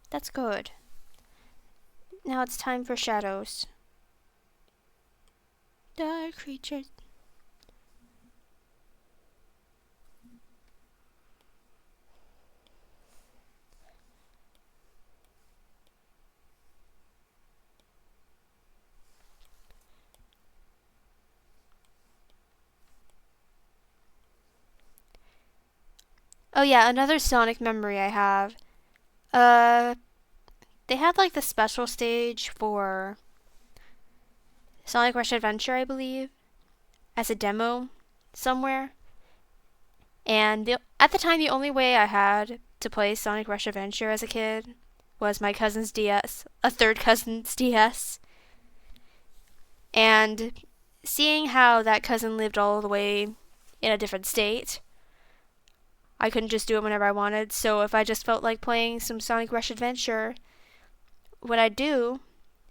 Speaker 1: That's good. Now it's time for shadows. Dark creatures. Oh yeah, another Sonic memory I have. They had like the special stage for Sonic Rush Adventure, I believe, as a demo somewhere. And at the time, the only way I had to play Sonic Rush Adventure as a kid was my cousin's DS, a third cousin's DS. And seeing how that cousin lived all the way in a different state, I couldn't just do it whenever I wanted. So if I just felt like playing some Sonic Rush Adventure, what I'd do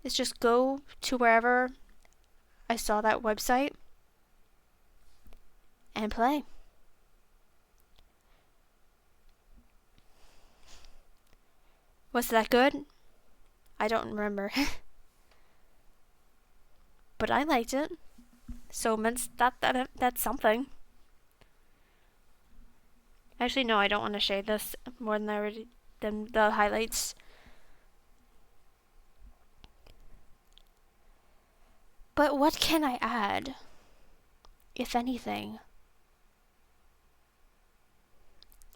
Speaker 1: is just go to wherever I saw that website and play. Was that good? I don't remember. But I liked it. So that's something. Actually, no, I don't want to shade this more than the highlights. But what can I add, if anything?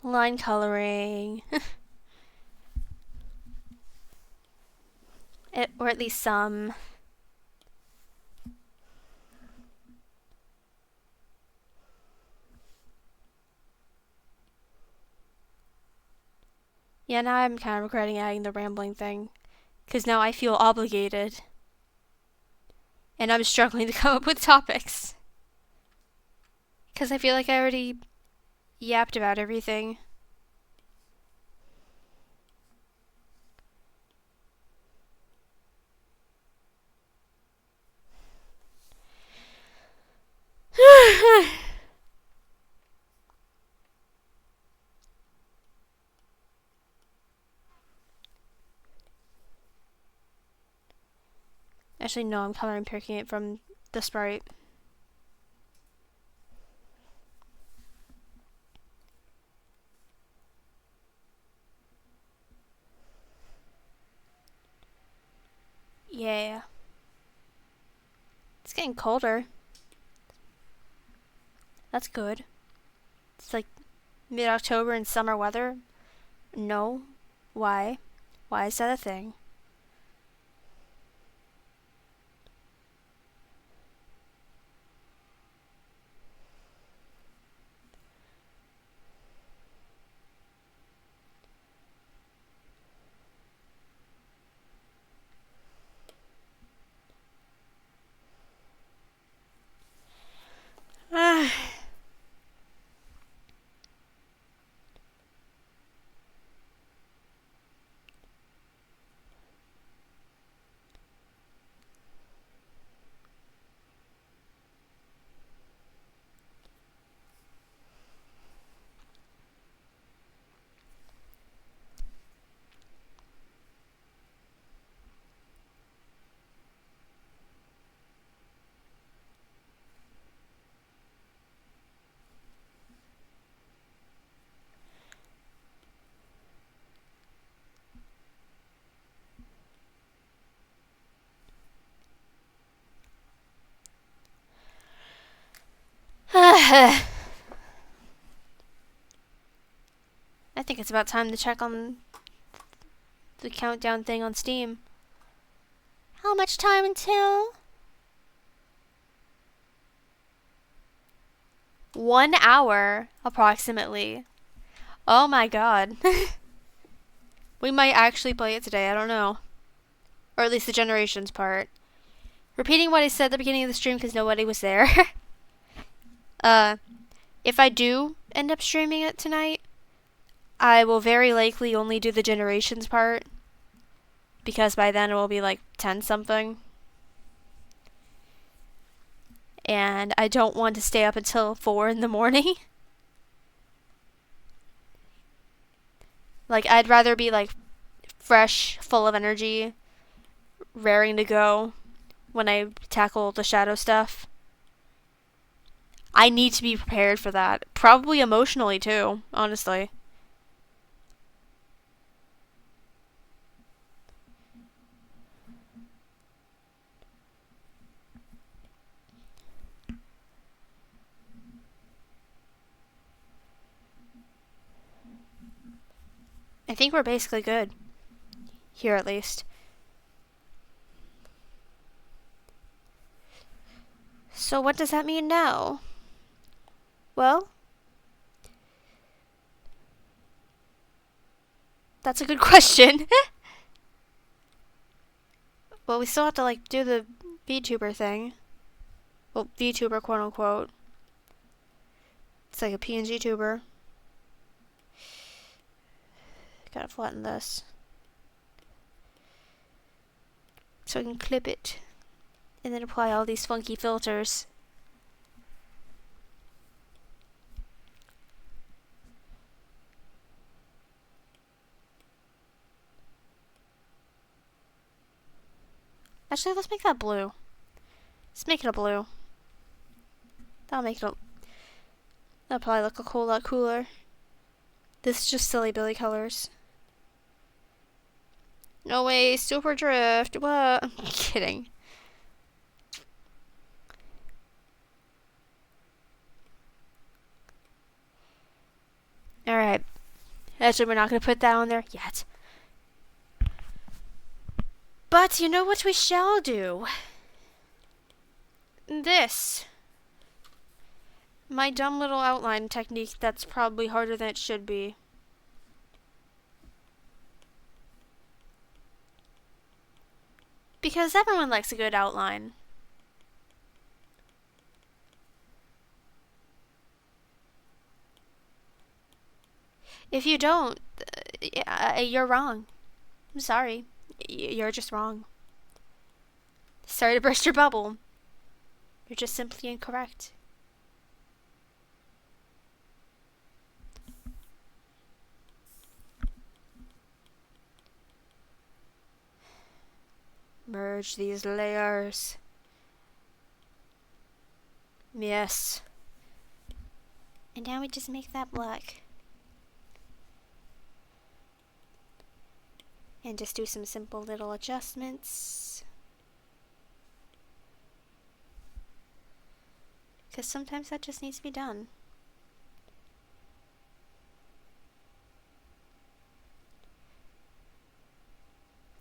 Speaker 1: Line coloring. Or at least some. Yeah, now I'm kind of regretting adding the rambling thing, because now I feel obligated. And I'm struggling to come up with topics. Because I feel like I already yapped about everything. Actually, no, I'm coloring picking it from the sprite. Yeah. It's getting colder. That's good. It's like mid-October and summer weather. No. Why? Why is that a thing? I think it's about time to check on the countdown thing on Steam. How much time until? 1 hour, approximately. Oh my god. We might actually play it today, I don't know. Or at least the Generations part. Repeating what I said at the beginning of the stream because nobody was there. If I do end up streaming it tonight, I will very likely only do the Generations part. Because by then it will be like 10 something. And I don't want to stay up until 4 in the morning. Like, I'd rather be like fresh, full of energy, raring to go when I tackle the shadow stuff. I need to be prepared for that. Probably emotionally too, honestly. I think we're basically good. Here at least. So what does that mean now? Well, that's a good question. Well, we still have to like do the VTuber thing. Well, VTuber quote unquote. It's like a PNG tuber. Gotta flatten this. So I can clip it. And then apply all these funky filters. Actually, let's make that blue. Let's make it a blue. That'll make it that'll probably look a whole lot cooler. This is just silly Billy colors. No way, super drift. What? I'm kidding. Alright. Actually, we're not going to put that on there yet. But you know what we shall do? This. My dumb little outline technique that's probably harder than it should be. Because everyone likes a good outline. If you don't, you're wrong. I'm sorry. You're just wrong. Sorry to burst your bubble. You're just simply incorrect. Merge these layers. Yes. And now we just make that black. And just do some simple little adjustments. Because sometimes that just needs to be done.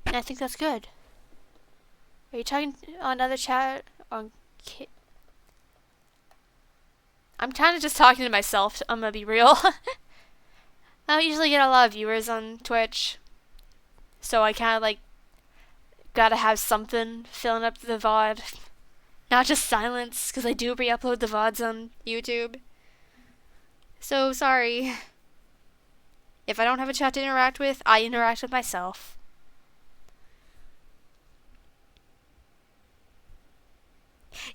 Speaker 1: And I think that's good. Are you talking on other chat? I'm kind of just talking to myself, I'm gonna be real. I don't usually get a lot of viewers on Twitch. So I kind of like gotta have something filling up the VOD. Not just silence, because I do re-upload the VODs on YouTube. So sorry. If I don't have a chat to interact with, I interact with myself.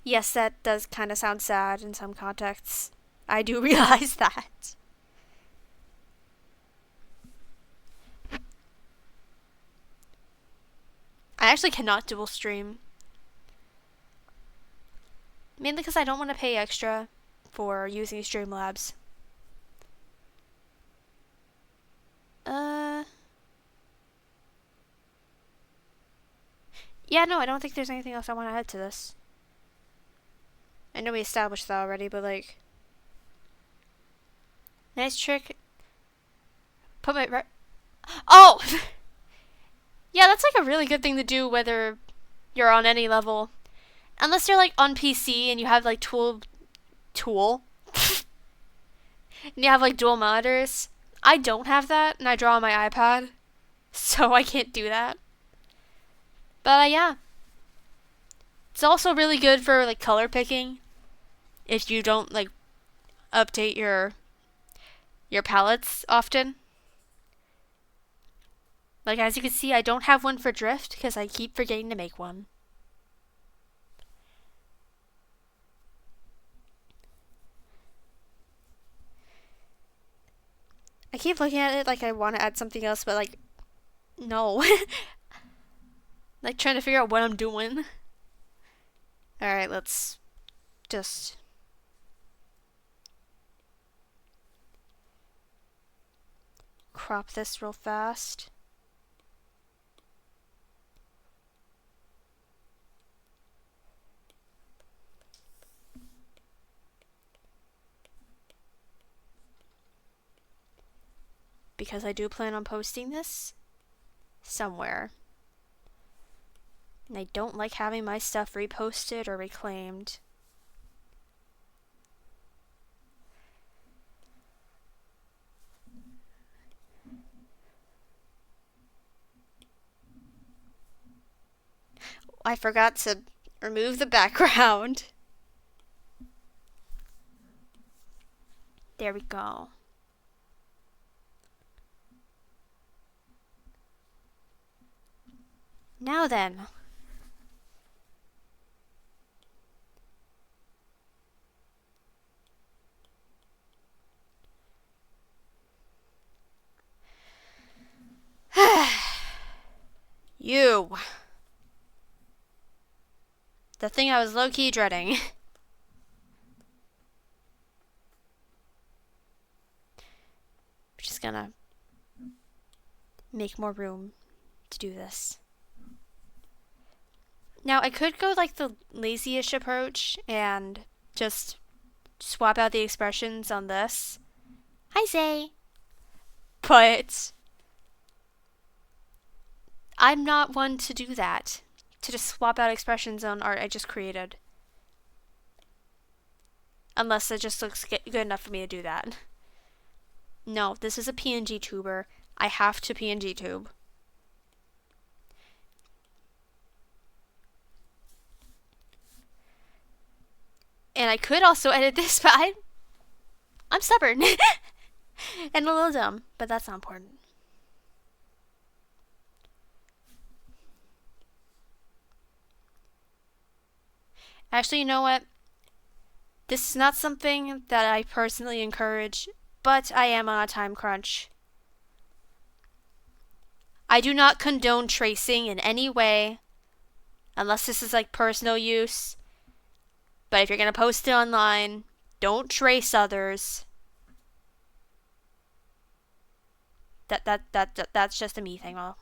Speaker 1: Yes, that does kind of sound sad in some contexts. I do realize that. I actually cannot dual stream. Mainly because I don't want to pay extra for using Streamlabs. Yeah, no, I don't think there's anything else I want to add to this. I know we established that already, but like... Nice trick. Put my right... Oh! Yeah, that's like a really good thing to do whether you're on any level. Unless you're like on PC and you have like tool and you have like dual monitors. I don't have that and I draw on my iPad. So I can't do that. But yeah. It's also really good for like color picking. If you don't like update your palettes often. Like as you can see, I don't have one for drift because I keep forgetting to make one. I keep looking at it like I want to add something else, but like, no. Like trying to figure out what I'm doing. Alright, let's just... crop this real fast. Because I do plan on posting this somewhere. And I don't like having my stuff reposted or reclaimed. I forgot to remove the background. There we go. Now then. You. The thing I was low-key dreading. I'm just gonna make more room to do this. Now, I could go like the lazy-ish approach and just swap out the expressions on this. Hi, Zay. But I'm not one to do that. To just swap out expressions on art I just created. Unless it just looks good enough for me to do that. No, this is a PNG tuber. I have to PNG tube. And I could also edit this, but I'm stubborn. And a little dumb, but that's not important. Actually, you know what? This is not something that I personally encourage, but I am on a time crunch. I do not condone tracing in any way, unless this is like personal use. But if you're gonna post it online, don't trace others. That's just a me thing, though.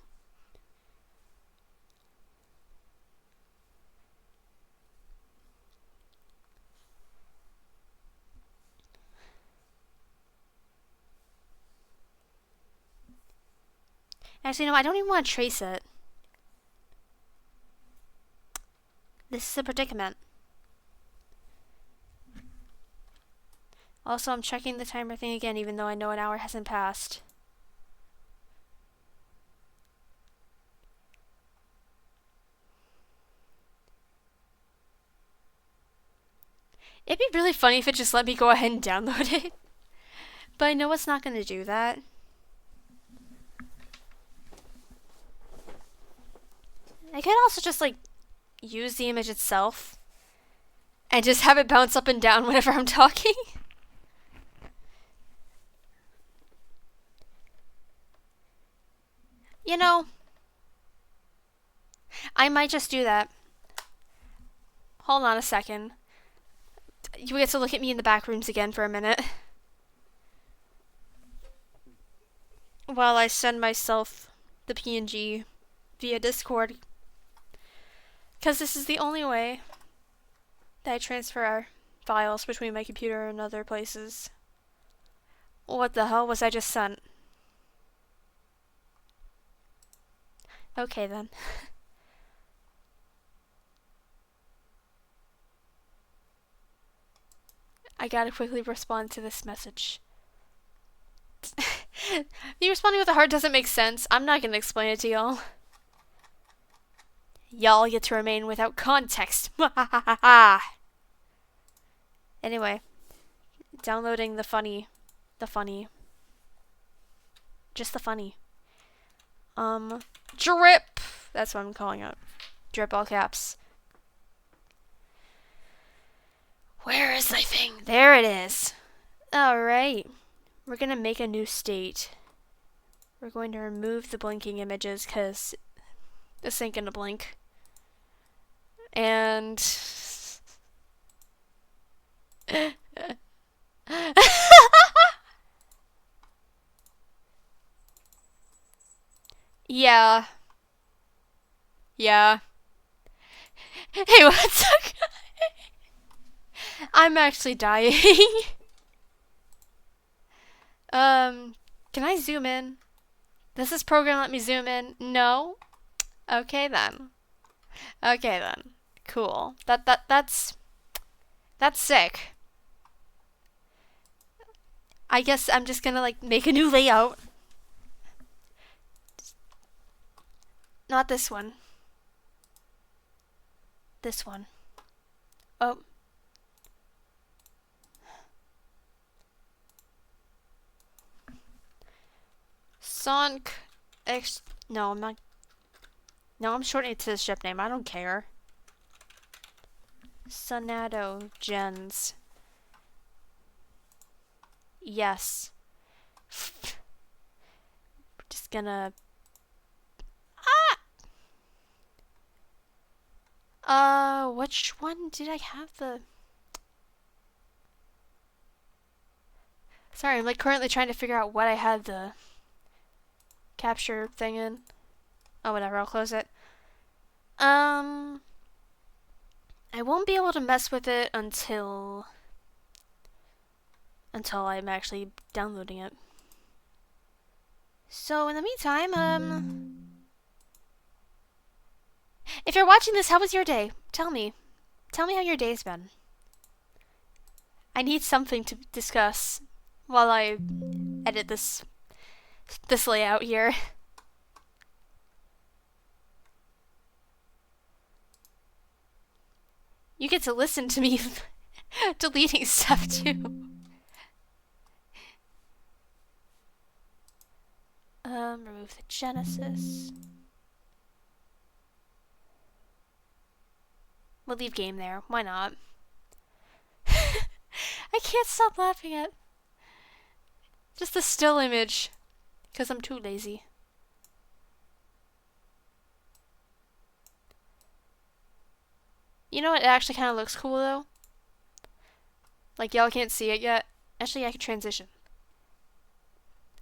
Speaker 1: Actually, no, I don't even want to trace it. This is a predicament. Also, I'm checking the timer thing again, even though I know an hour hasn't passed. It'd be really funny if it just let me go ahead and download it. But I know it's not going to do that. I could also just, like, use the image itself and just have it bounce up and down whenever I'm talking. You know, I might just do that. Hold on a second. You get to look at me in the back rooms again for a minute. While I send myself the PNG via Discord. Because this is the only way that I transfer files between my computer and other places. What the hell was I just sent? Okay then. I gotta quickly respond to this message. Me responding with a heart doesn't make sense. I'm not gonna explain it to y'all. Y'all get to remain without context. Anyway, downloading the funny. Just the funny. Drip! That's what I'm calling it. Drip all caps. Where is my thing? There it is. Alright. We're gonna make a new state. We're going to remove the blinking images because this ain't gonna blink. And yeah. Hey, what's up? I'm actually dying. Can I zoom in? Does this program let me zoom in? No? Okay then. Cool. That's sick. I guess I'm just gonna like make a new layout. Not this one. This one. Oh. Sonic X. No, I'm not. No, I'm shortening it to the ship name. I don't care. Sonato Gens. Yes. We're just gonna. Which one did I have the. Sorry, I'm like currently trying to figure out what I had the capture thing in. Oh, whatever, I'll close it. I won't be able to mess with it until I'm actually downloading it. So in the meantime, if you're watching this, how was your day? Tell me. Tell me how your day's been. I need something to discuss while I edit this layout here. You get to listen to me deleting stuff too. Remove the Genesis. We'll leave game there. Why not? I can't stop laughing at just the still image because I'm too lazy. You know what? It actually kind of looks cool though. Like y'all can't see it yet. Actually, I can transition.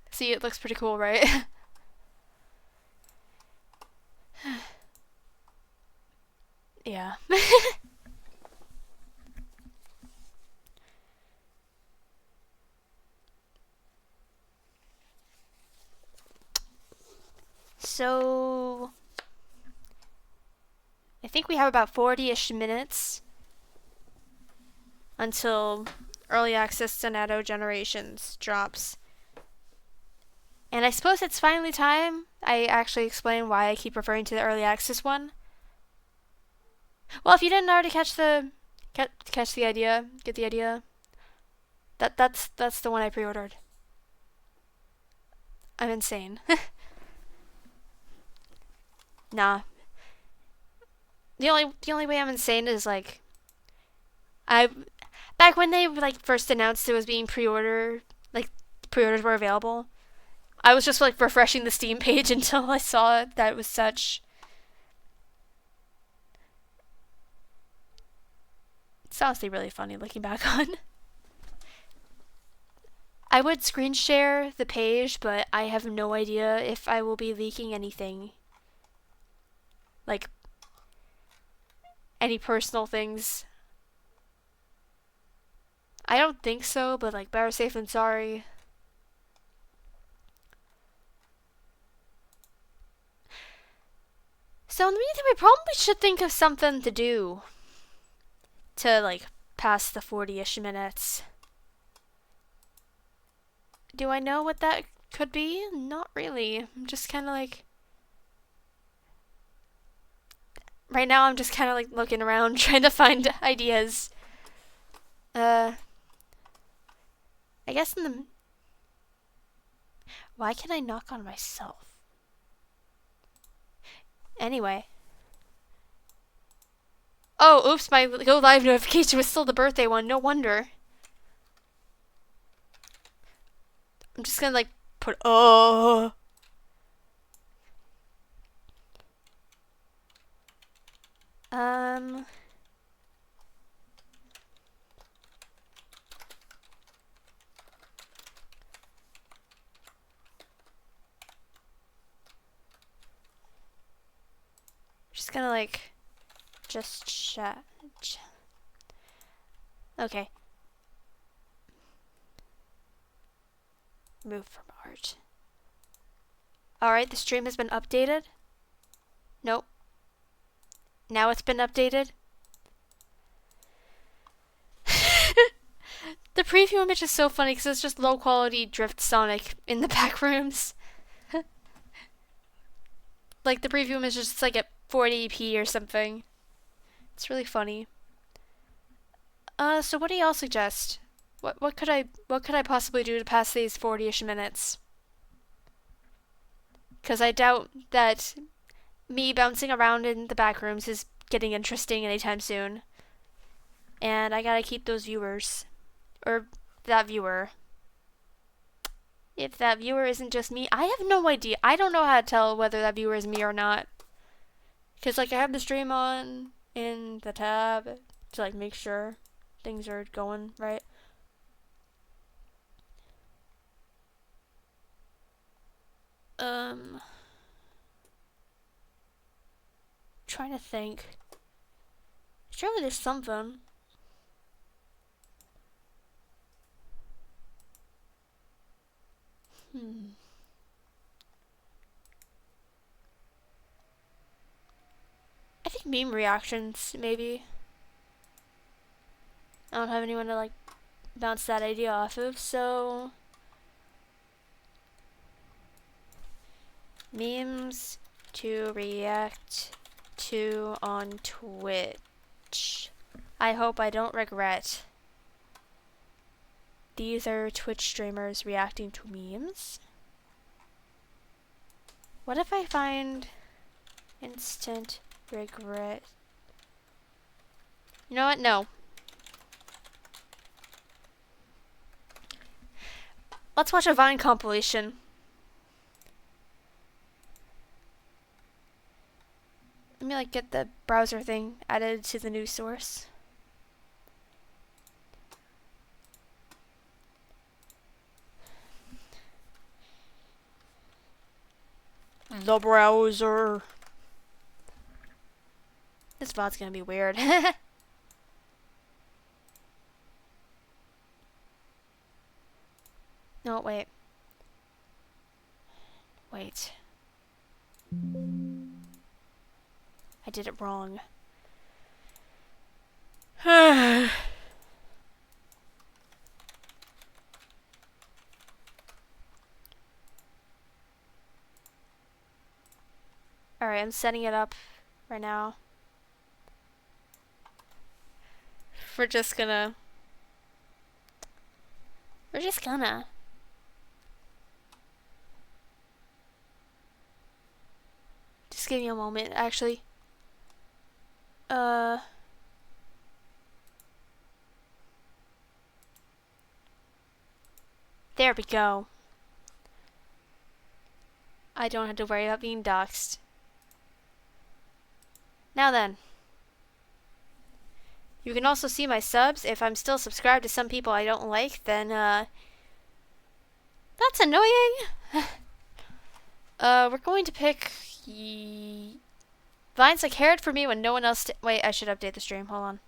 Speaker 1: See, it looks pretty cool, right? Yeah. So I think we have about 40-ish minutes until Early Access Sonato Generations drops. And I suppose it's finally time I actually explain why I keep referring to the Early Access one. Well, if you didn't already catch the idea, get the idea. That's the one I pre-ordered. I'm insane. Nah. The only way I'm insane is like back when they like first announced it was being pre-ordered, like pre-orders were available. I was just like refreshing the Steam page until I saw that it was such. It's honestly really funny looking back on. I would screen share the page, but I have no idea if I will be leaking anything. Like any personal things. I don't think so, but like better safe than sorry. So in the meantime, we probably should think of something to do to like pass the 40-ish minutes. Do I know what that could be? Not really. I'm just kind of like right now I'm just kind of like looking around trying to find ideas. I guess in the why can I knock on myself? Anyway. Oh, oops, my Go Live notification was still the birthday one. No wonder. I'm just gonna like put just gonna like just chat. Okay. Move from art. Alright, the stream has been updated. Nope. Now it's been updated. The preview image is so funny because it's just low quality Drift Sonic in the back rooms. Like the preview image is just like at 480p or something. It's really funny. So what do y'all suggest? What could I possibly do to pass these 40-ish minutes? Because I doubt that me bouncing around in the back rooms is getting interesting anytime soon. And I gotta keep those viewers. Or that viewer. If that viewer isn't just me, I have no idea. I don't know how to tell whether that viewer is me or not. Because, like, I have the stream on in the tab to, like, make sure things are going right. Trying to think. Surely there's something. I think meme reactions, maybe. I don't have anyone to, like, bounce that idea off of, so... Memes to react to on Twitch. I hope I don't regret. These are Twitch streamers reacting to memes. What if I find instant regret? You know what? No. Let's watch a Vine compilation. Let me, like, get the browser thing added to the news source. The browser. This VOD's gonna be weird. No, wait. Wait. I did it wrong. Alright, I'm setting it up right now. We're just gonna just give me a moment, actually. There we go. I don't have to worry about being doxxed. Now then. You can also see my subs. If I'm still subscribed to some people I don't like, then, that's annoying. We're going to pick... Vine's like cared for me when no one else... Wait, I should update the stream. Hold on.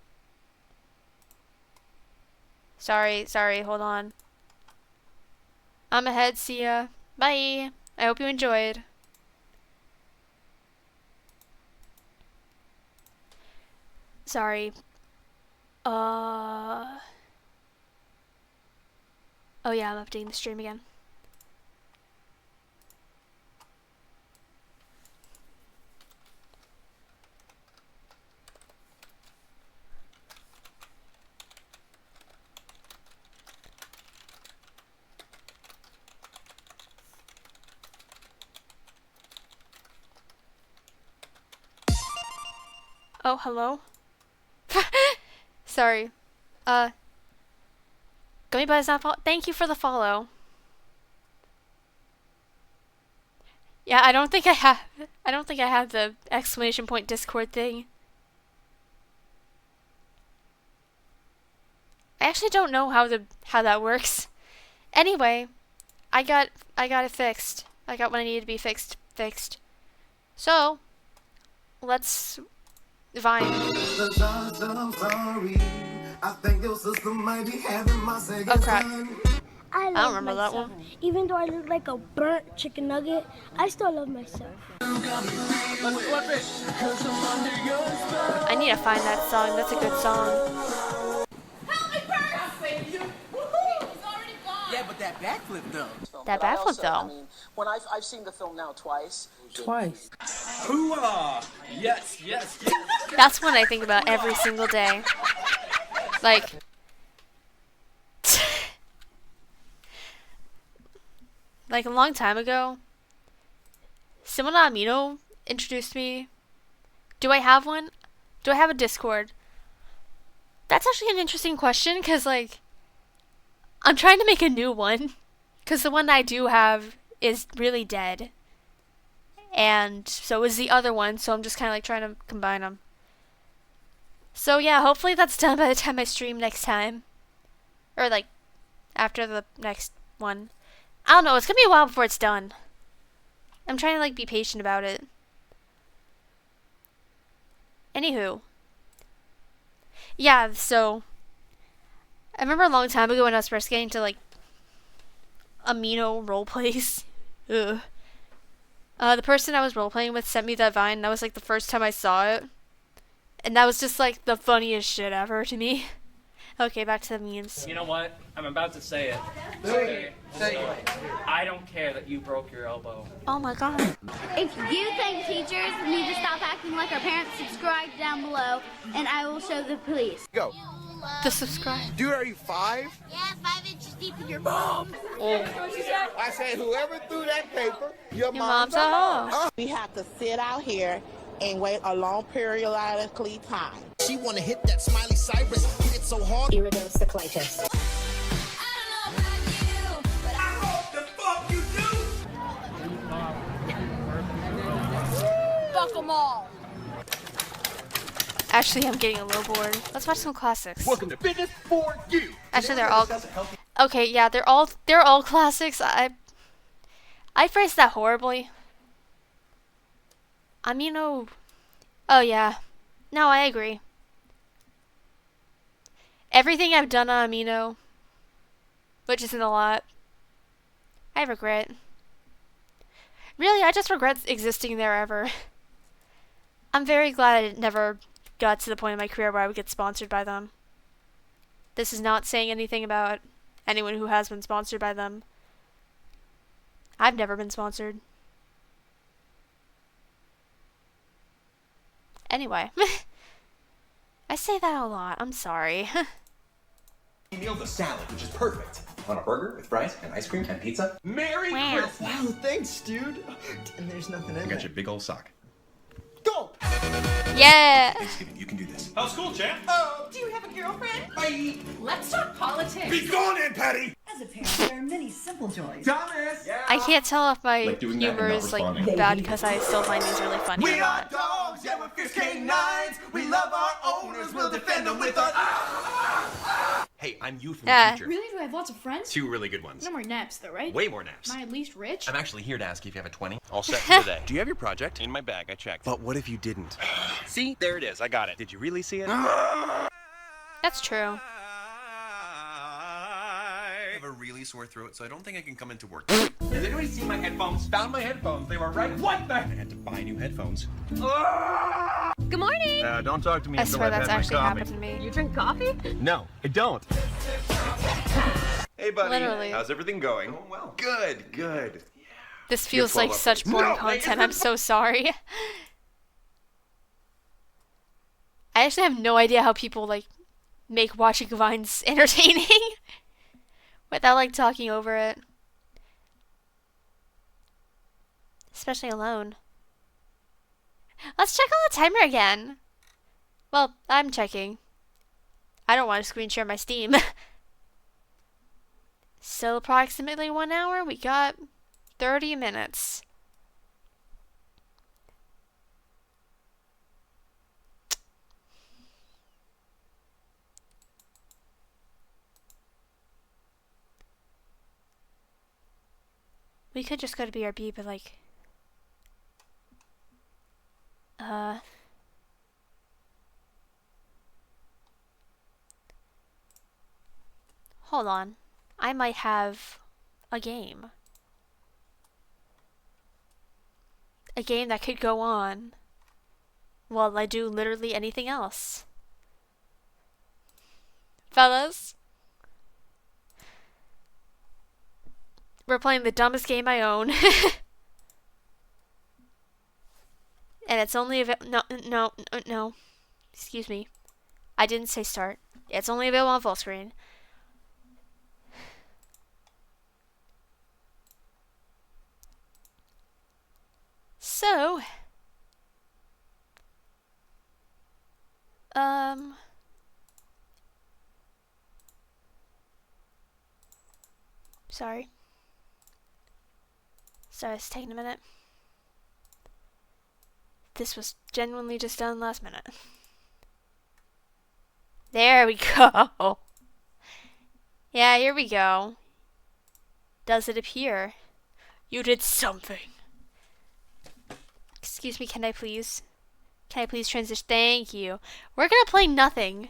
Speaker 1: Sorry, hold on. I'm ahead. See ya. Bye. I hope you enjoyed. Sorry. Oh yeah, I'm updating the stream again. Oh, hello? Sorry. Gummy Buzz not follow. Thank you for the follow. Yeah, I don't think I have the exclamation point Discord thing. I actually don't know how that works. Anyway, I got it fixed. I got what I needed to be fixed. So, let's Vine. Oh crap. I don't remember that one.
Speaker 2: Even though I look like a burnt chicken nugget, I still love myself.
Speaker 1: I need to find that song. That's a good song.
Speaker 3: Help me, purse! Yeah, but that backflip though.
Speaker 1: That
Speaker 4: But I
Speaker 1: backflip
Speaker 4: also, I
Speaker 1: though.
Speaker 4: mean, when I've seen the film now twice.
Speaker 3: Twice.
Speaker 5: Hooah! Yes, yes, yes.
Speaker 1: That's one I think about every single day. Like, like a long time ago, someone on Amino introduced me. Do I have one? Do I have a Discord? That's actually an interesting question, because, like, I'm trying to make a new one, because the one I do have is really dead. And so is the other one, so I'm just kind of, like, trying to combine them. So, yeah, hopefully that's done by the time I stream next time. Or, like, after the next one. I don't know, it's gonna be a while before it's done. I'm trying to, like, be patient about it. Anywho. Yeah, so I remember a long time ago when I was first getting to, like, Amino roleplays. Ugh. The person I was roleplaying with sent me that Vine. That was, like, the first time I saw it. And that was just, like, the funniest shit ever to me. Okay, back to the memes.
Speaker 5: You know what? I'm about to say it. Okay. So, I don't care that you broke your elbow.
Speaker 1: Oh my god.
Speaker 6: If you think teachers need to stop acting like our parents, subscribe down below, and I will show the police.
Speaker 7: Go.
Speaker 1: The subscribe.
Speaker 7: Dude, are you 5?
Speaker 6: Yeah, 5 inches deep in your mom.
Speaker 7: I said, whoever threw that paper, your
Speaker 1: mom's a hoe.
Speaker 8: We have to sit out here and wait a long periodically time.
Speaker 3: She wanna hit that smiley Cyrus, hit it so hard.
Speaker 9: Iridocyclitis.
Speaker 6: Fuck them all.
Speaker 1: Actually, I'm getting a little bored. Let's watch some classics.
Speaker 7: Welcome to Fitness for You.
Speaker 1: Actually, they're all okay. Yeah, they're all classics. I phrased that horribly. Amino. Oh yeah. No, I agree. Everything I've done on Amino, which isn't a lot, I regret. Really, I just regret existing there ever. I'm very glad I never got to the point in my career where I would get sponsored by them. This is not saying anything about anyone who has been sponsored by them. I've never been sponsored. Anyway. I say that a lot. I'm sorry.
Speaker 10: Meal the salad, which is perfect. On a burger with fries and ice cream and pizza.
Speaker 3: Merry
Speaker 1: Wow.
Speaker 3: Christmas. Wow, thanks, dude. And there's nothing in
Speaker 10: I
Speaker 3: there.
Speaker 10: got your big old sock.
Speaker 3: Go!
Speaker 1: Yeah.
Speaker 10: Thanksgiving, you can do this.
Speaker 5: How's school, champ?
Speaker 9: Do you have a girlfriend?
Speaker 3: Bye!
Speaker 9: Let's talk politics.
Speaker 10: Be gone, Aunt Patty!
Speaker 9: As a parent, there are many simple joys.
Speaker 3: Thomas!
Speaker 1: I can't tell if my
Speaker 10: Like doing that and
Speaker 1: humor
Speaker 10: not
Speaker 1: is like
Speaker 10: responding.
Speaker 1: bad because I still find these really funny or
Speaker 3: We are
Speaker 1: not.
Speaker 3: dogs, yeah, we're fierce canines. We love our owners, we'll defend them with our...
Speaker 10: Hey, I'm you from
Speaker 1: Yeah.
Speaker 10: the future.
Speaker 11: Really? Do I have lots of friends?
Speaker 10: 2 really good ones.
Speaker 11: No more naps, though, right?
Speaker 10: Way more naps.
Speaker 11: Am I at least rich?
Speaker 10: I'm actually here to ask you if you have a 20. All set for today. Do you have your project? In my bag, I checked. But what if you didn't? See? There it is. I got it. Did you really see it?
Speaker 1: That's true.
Speaker 10: I have a really sore throat, so I don't think I can come into work. Has anybody seen my headphones? Found my headphones. They were right. What the? I had to buy new headphones.
Speaker 6: Good morning.
Speaker 10: Don't talk to me
Speaker 1: I
Speaker 10: until
Speaker 1: swear
Speaker 10: I've
Speaker 1: that's
Speaker 10: had my
Speaker 1: actually
Speaker 10: coffee.
Speaker 1: happened to me.
Speaker 6: You drink coffee?
Speaker 10: No, I don't. Hey, buddy.
Speaker 1: Literally.
Speaker 10: How's everything going? Oh, well. Good, good.
Speaker 1: This feels
Speaker 10: You're
Speaker 1: like
Speaker 10: 12
Speaker 1: such
Speaker 10: updates.
Speaker 1: boring
Speaker 10: No,
Speaker 1: content. I'm so sorry. I actually have no idea how people like make watching Vines entertaining without like talking over it. Especially alone. Let's check on the timer again. Well, I'm checking. I don't want to screen share my Steam. Still approximately 1 hour. We got 30 minutes. We could just go to BRB, but like... Hold on. I might have a game. A game that could go on while I do literally anything else. Fellas? We're playing the dumbest game I own. And it's only no. Excuse me. I didn't say start. It's only available on full screen. So, sorry. Sorry, it's taking a minute. This was genuinely just done last minute. There we go. Yeah, here we go. Does it appear? You did something. Excuse me, can I please transition? Thank you. We're gonna play nothing.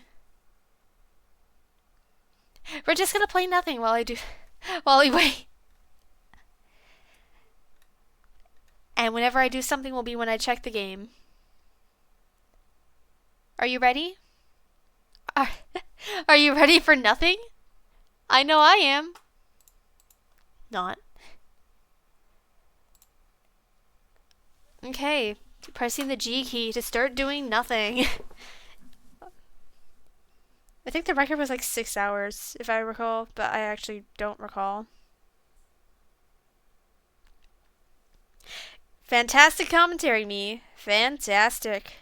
Speaker 1: We're just gonna play nothing while we wait. And whenever I do something will be when I check the game. Are you ready? Are you ready for nothing? I know I am. Not. Okay, pressing the G key to start doing nothing. I think the record was like 6 hours, if I recall, but I actually don't recall. Fantastic commentary, me. Fantastic.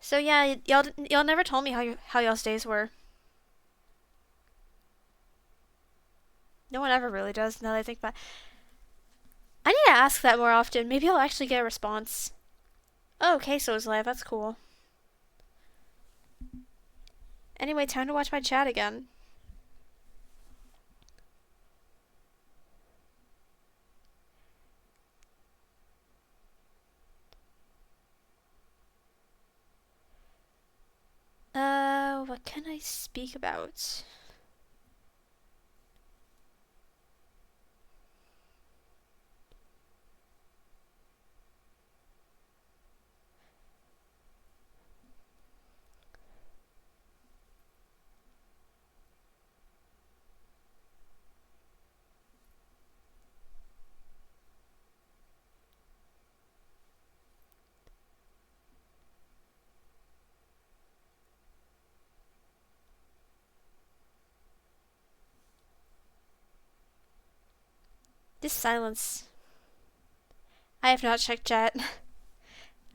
Speaker 1: So yeah, y'all never told me how y'all's days were. No one ever really does, now that I think about it. I need to ask that more often. Maybe I'll actually get a response. Oh, okay, so it's live. That's cool. Anyway, time to watch my chat again. What can I speak about? This silence. I have not checked chat.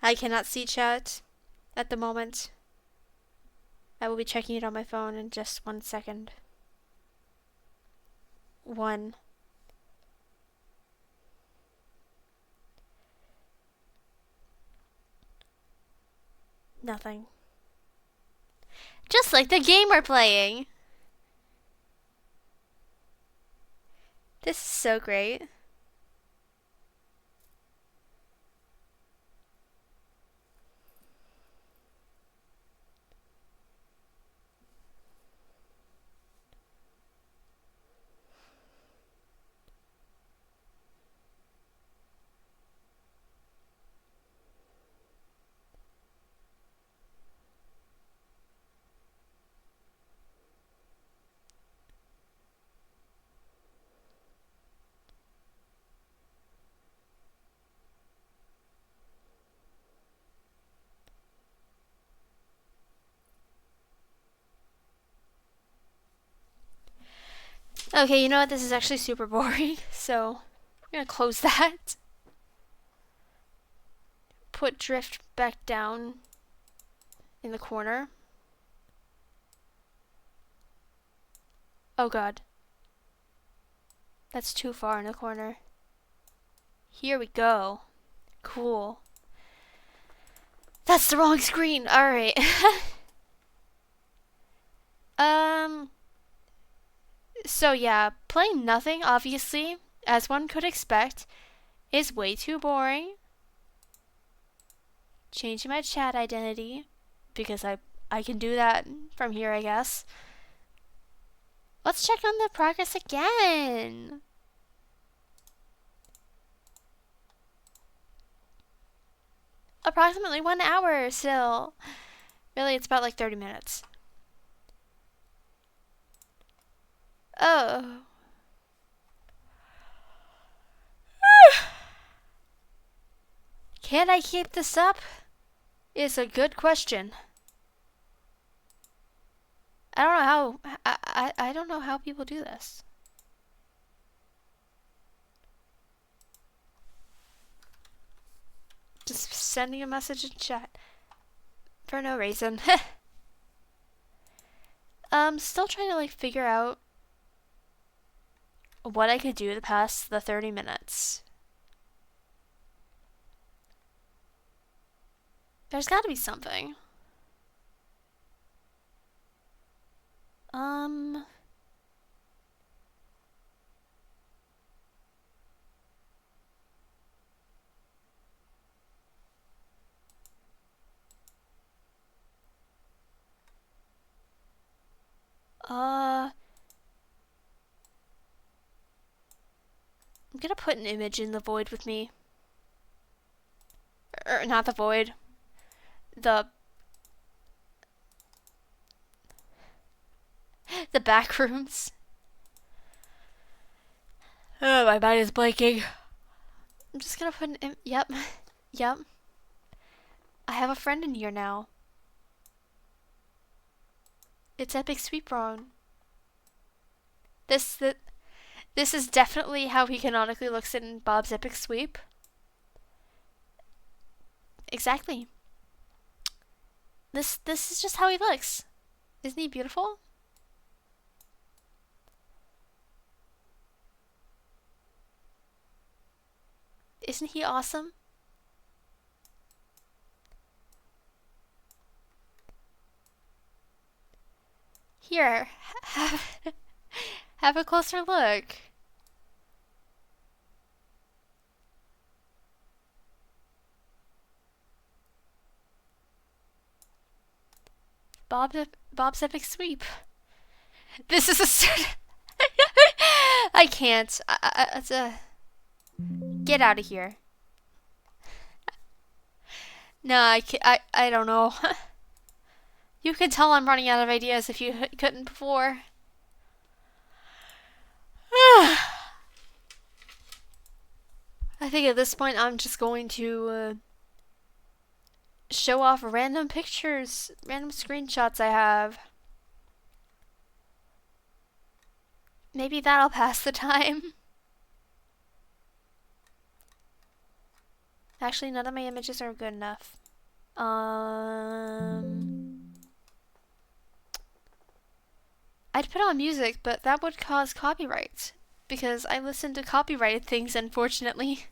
Speaker 1: I cannot see chat at the moment. I will be checking it on my phone in just 1 second. 1. Nothing. Just like the game we're playing. This is so great. Okay, you know what? This is actually super boring, so I'm gonna close that. Put drift back down in the corner. Oh god. That's too far in the corner. Here we go. Cool. That's the wrong screen. Alright. So yeah, playing nothing, obviously, as one could expect, is way too boring. Changing my chat identity, because I can do that from here, I guess. Let's check on the progress again. Approximately 1 hour still. Really, it's about like 30 minutes. Oh. Can I keep this up? Is a good question. I don't know how I don't know how people do this. Just sending a message in chat for no reason. Still trying to like figure out what I could do to pass the 30 minutes. There's got to be something. Um, I'm gonna put an image in the void with me. Or not the void. The back rooms. Oh, my mind is blanking. I'm just gonna put an yep. Yep. I have a friend in here now. It's Epic Sweep Wrong. This is definitely how he canonically looks in Bob's Epic Sweep. Exactly. This is just how he looks. Isn't he beautiful? Isn't he awesome? Here, have a closer look. Bob's Epic Sweep. This is a I can't. It's a get out of here. No, I don't know. You can tell I'm running out of ideas if you couldn't before. I think at this point I'm just going to show off random pictures, random screenshots I have. Maybe that'll pass the time. Actually, none of my images are good enough. I'd put on music, but that would cause copyright. Because I listen to copyrighted things, unfortunately.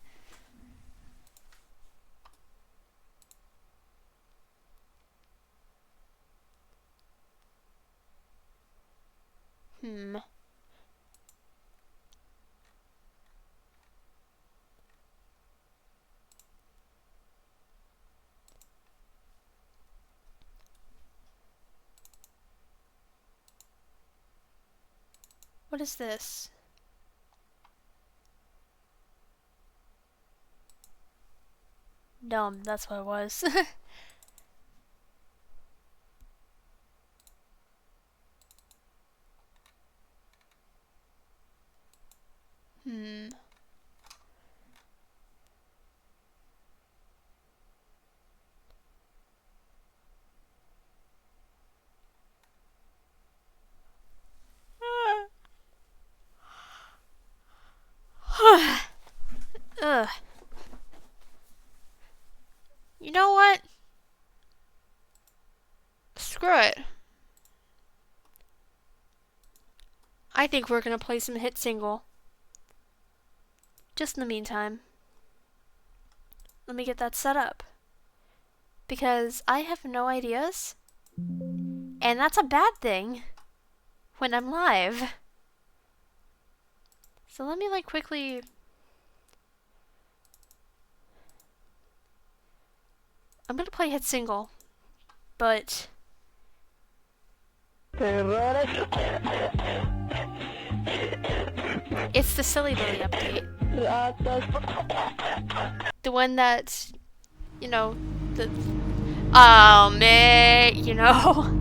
Speaker 1: What is this? Dumb, that's what it was. Ugh. You know what? Screw it. I think we're gonna play some hit single. Just in the meantime. Let me get that set up. Because I have no ideas. And that's a bad thing when I'm live. So let me like quickly... I'm gonna play hit single, but it's the Silly Billy update. The one that, you know, the oh man, you know.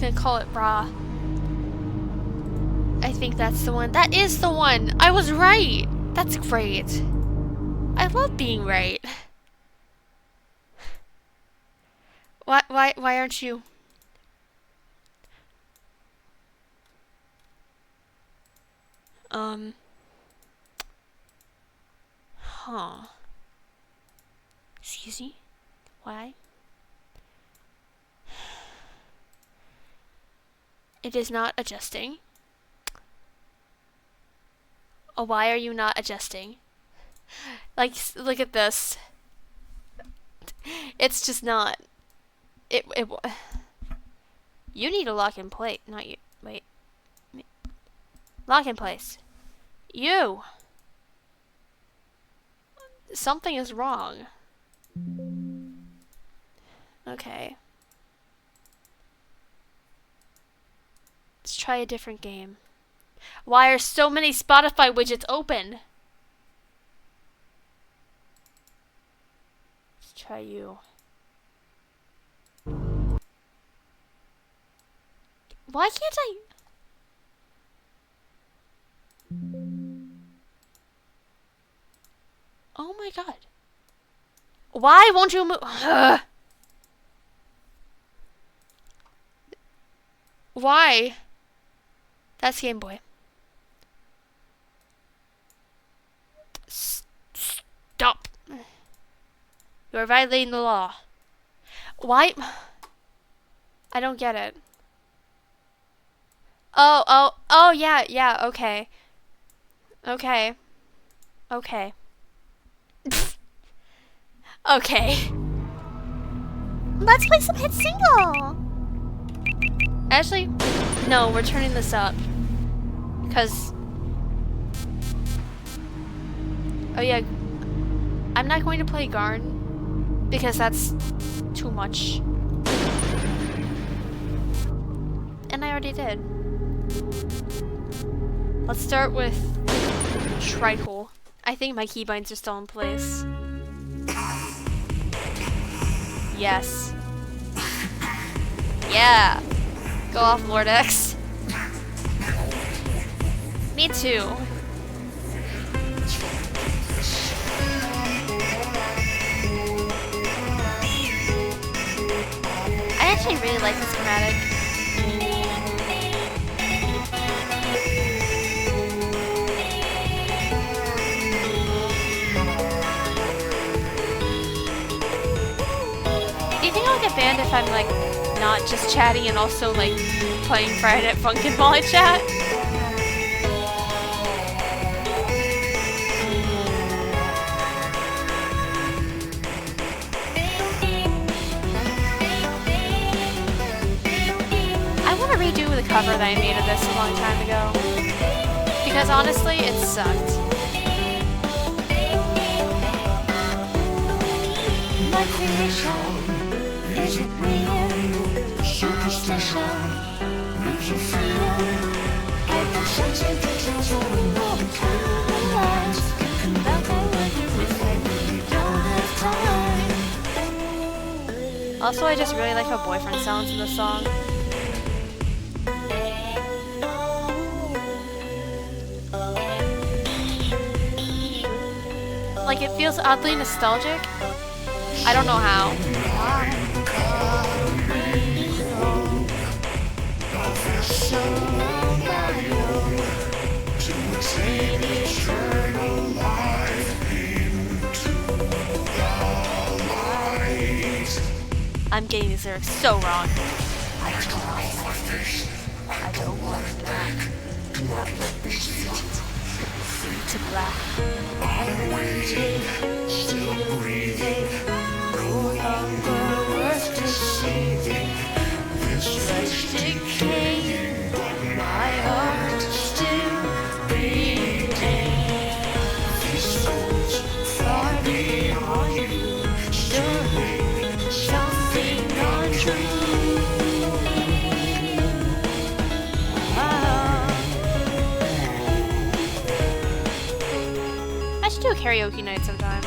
Speaker 1: gonna call it raw. I think that's the one. That is the one! I was right! That's great. I love being right. Why aren't you? Huh. Excuse me? Why? It is not adjusting. Oh, why are you not adjusting? Like, look at this. It's just not. You need to lock in place, not you. Wait. Lock in place. You! Something is wrong. Okay. Let's try a different game. Why are so many Spotify widgets open? Let's try you. Why can't I? Oh my god. Why won't you move? Why? That's Game Boy. Stop. You are violating the law. Why? I don't get it. Oh, yeah, okay. Okay. Okay. Okay. Let's play some hit single. Actually, no, we're turning this up. Because... Oh yeah, I'm not going to play Garn because that's too much. And I already did. Let's start with Trihole. I think my keybinds are still in place. Yes. Yeah. Go off, Lord X. Me too. I actually really like this chromatic. Do you think I'll get banned if I'm like not just chatting and also like playing Friday Night Funkin' while I chat? I want to redo the cover that I made of this a long time ago because honestly it sucked. My creation, is it real? Superstition, makes you feel. I put sunset pictures on all the colors. Thinking about my life if I really don't have time. Also, I just really like how boyfriend sounds in the song. Like, it feels oddly nostalgic. I don't know how. I'm getting these lyrics so wrong. I don't want black. To black. I'm waiting, still breathing. No longer worth deceiving. This flesh decaying, but my heart still beating. These souls far beyond you, stirring something untrue. I should do a karaoke night sometime.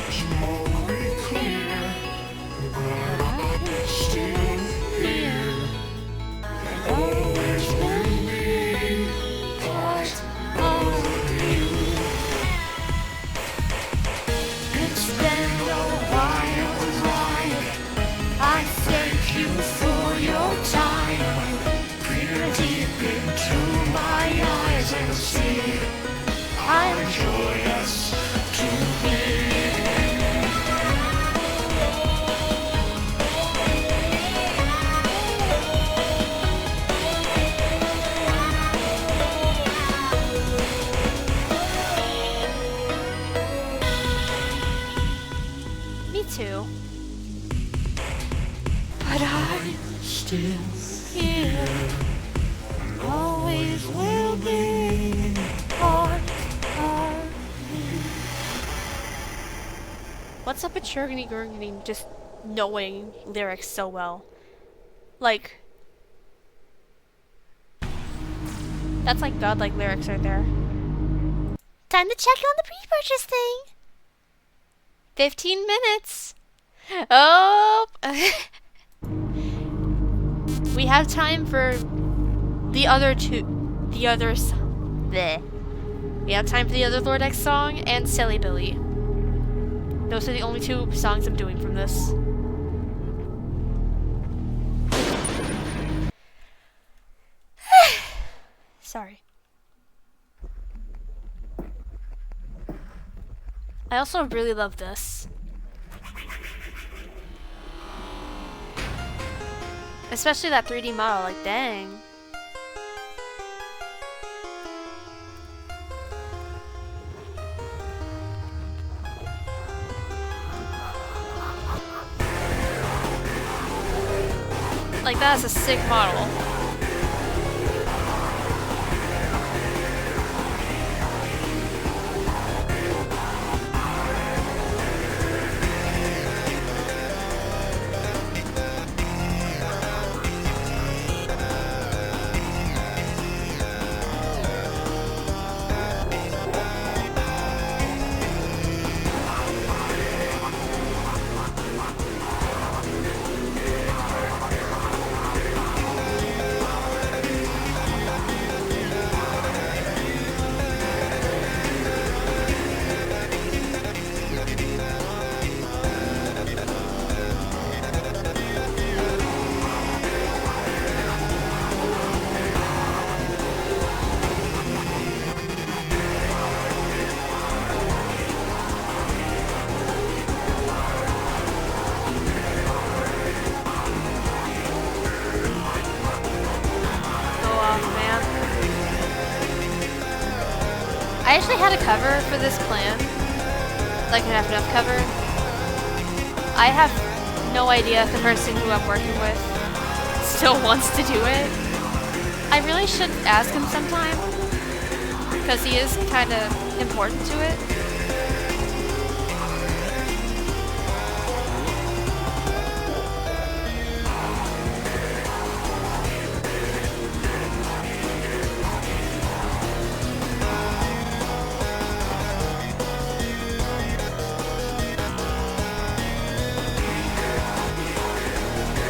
Speaker 1: Oh, What's up with Churgany Gurgany just knowing lyrics so well? Like, that's like godlike lyrics right there. Time to check on the pre-purchase thing. 15 minutes. Oh, we have time for the other two, the others. Bleh. We have time for the other Lord X song and Silly Billy. Those are the only two songs I'm doing from this. Sorry. I also really love this. Especially that 3D model, like dang. Like that is a sick model. I actually had a cover for this plan, like an FNF cover. I have no idea if the person who I'm working with still wants to do it. I really should ask him sometime, because he is kind of important to it.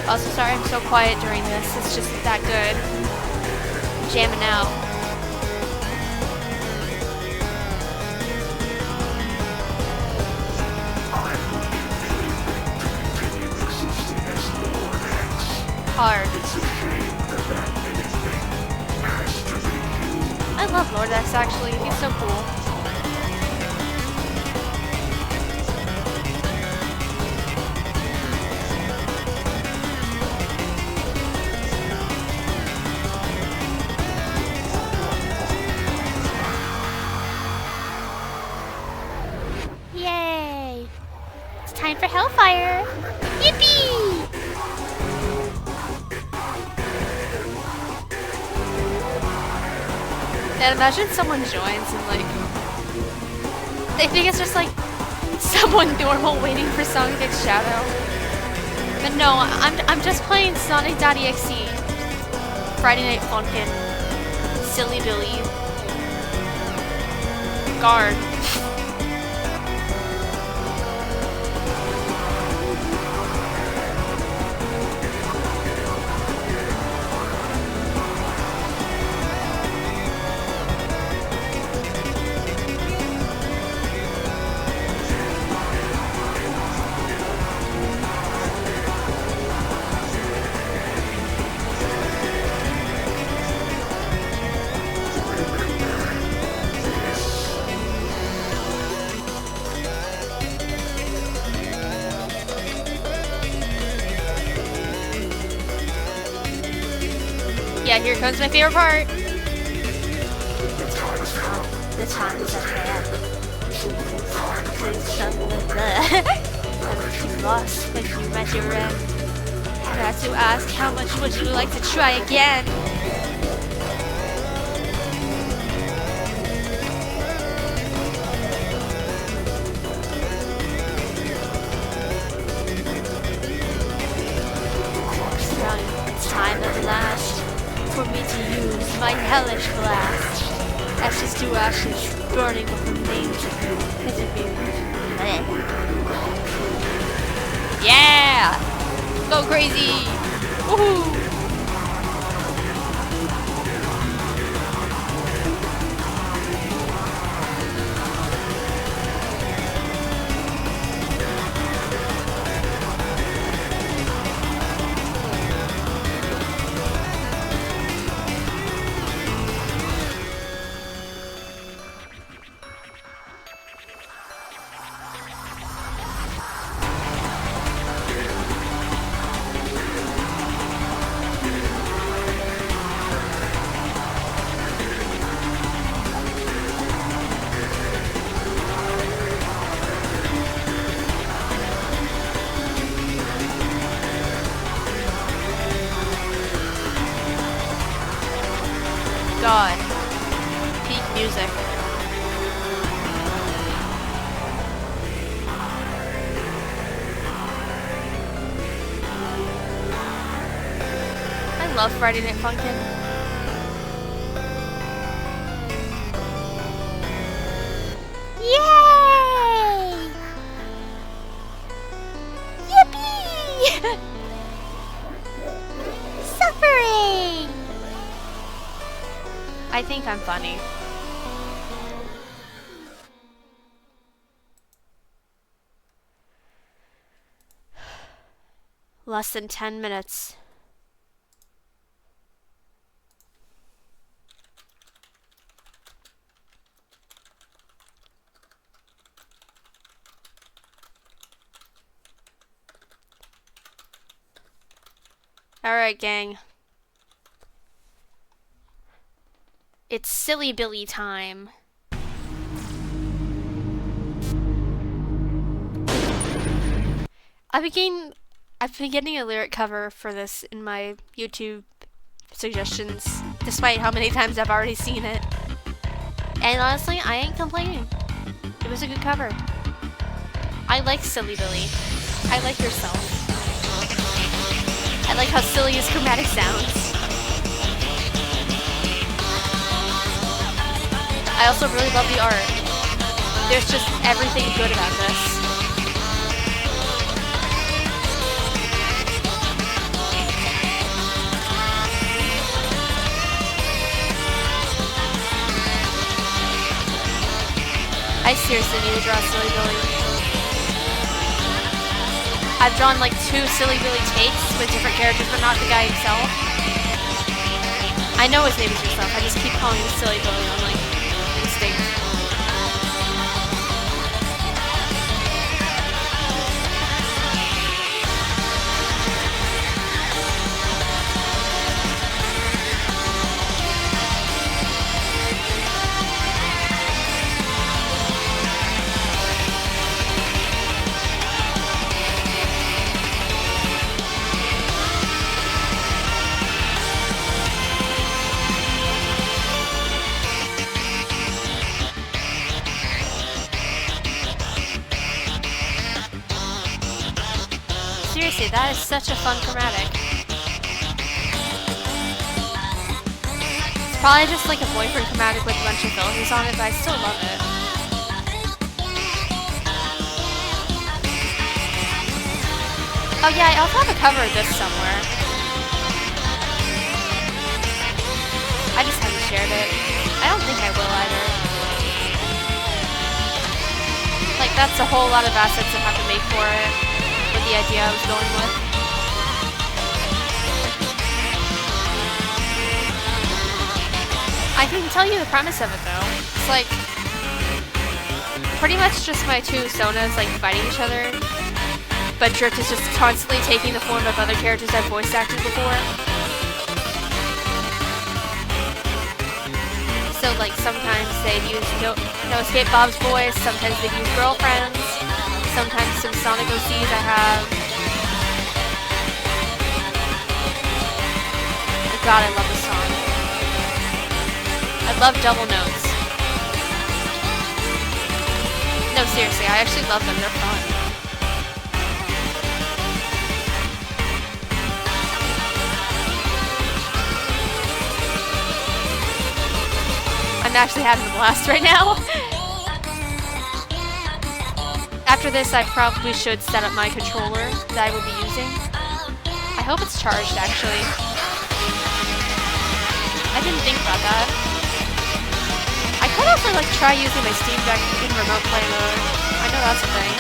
Speaker 1: Also, sorry I'm so quiet during this. It's just that good. I'm jamming out. Hard. I love Lord X actually. He's so cool. Yay! It's time for Hellfire! Yippee! And imagine someone joins and like they think it's just like someone normal waiting for Sonic X Shadow. But no, I'm just playing Sonic.exe, Friday Night Funkin', Silly Billy, Guard. Yeah, here comes my favorite part. The time has come. The time is at hand. You've lost, but you met your end. I had to ask, how much would you like to try again? burning with flames. Yeah! Go crazy! Woohoo! God. Peak music. I love Friday Night Funkin'. Yay! Yippee! Suffering! I think I'm funny. Less than 10 minutes. Alright, gang. It's Silly Billy time. I've been getting a lyric cover for this in my YouTube suggestions, despite how many times I've already seen it. And honestly, I ain't complaining. It was a good cover. I like Silly Billy. I like yourself. I like how silly his chromatic sounds. I also really love the art. There's just everything good about this. I seriously need to draw Silly Billy. I've drawn like 2 Silly Billy takes with different characters, but not the guy himself. I know his name is yourself, I just keep calling him Silly Billy on like instinct. Seriously, that is such a fun chromatic. It's probably just like a boyfriend chromatic with a bunch of filters on it, but I still love it. Oh yeah, I also have a cover of this somewhere. I just haven't shared it. I don't think I will either. Like, that's a whole lot of assets I have to make for it. With the idea I was going with. I can tell you the premise of it though. It's like pretty much just my 2 Sonas like fighting each other, but Drift is just constantly taking the form of other characters I've voice acted before. So like sometimes they'd use No Escape Bob's voice, sometimes they'd use girlfriends. Sometimes some Sonic OCs I have. Oh God, I love this song. I love double notes. No, seriously, I actually love them. They're fun. I'm I'm actually having a blast right now. After this, I probably should set up my controller that I will be using. I hope it's charged, actually. I didn't think about that. I could also like try using my Steam Deck in remote play mode. I know that's a thing.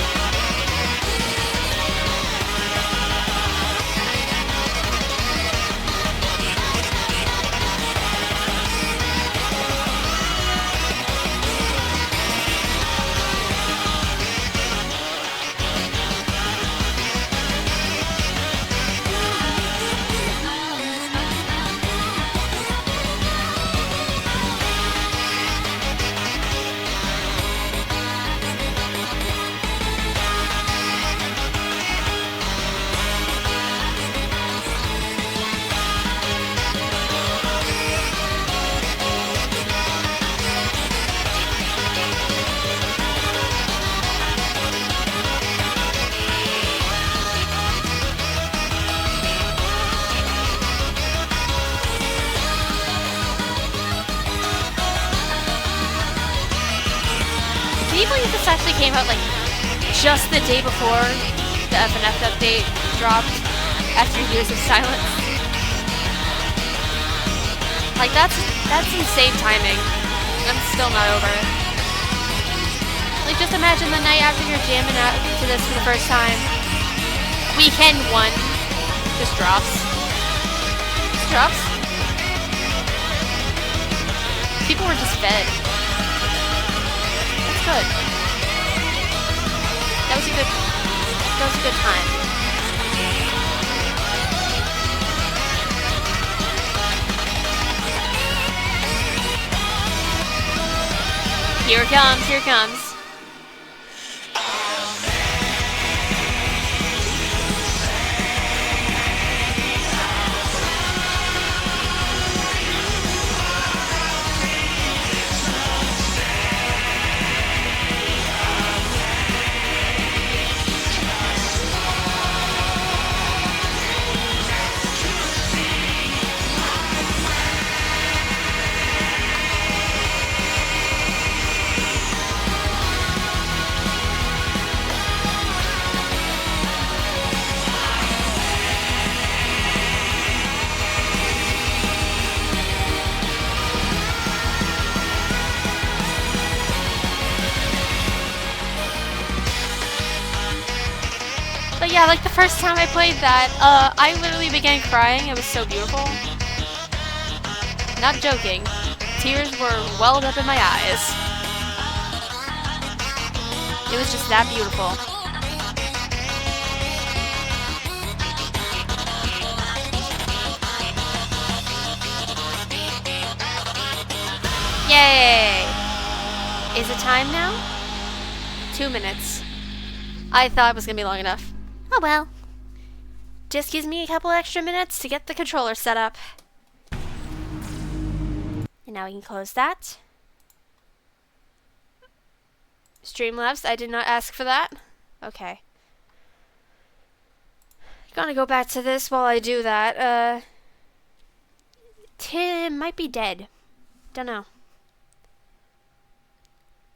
Speaker 1: Can you believe this actually came out like just the day before the FNF update dropped after years of silence? Like that's insane timing. I'm still not over it. Like just imagine the night after you're jamming out to this for the first time. Weekend 1 just drops. Just drops. People were just fed. Good. That was a good time. Here it comes, here it comes. But yeah, like the first time I played that, I literally began crying. It was so beautiful. Not joking. Tears were welled up in my eyes. It was just that beautiful. Yay! Is it time now? 2 minutes. I thought it was gonna be long enough. Oh well. Just gives me a couple extra minutes to get the controller set up. And now we can close that. Streamlabs, I did not ask for that. Okay. Gonna go back to this while I do that. Tim might be dead. Don't know.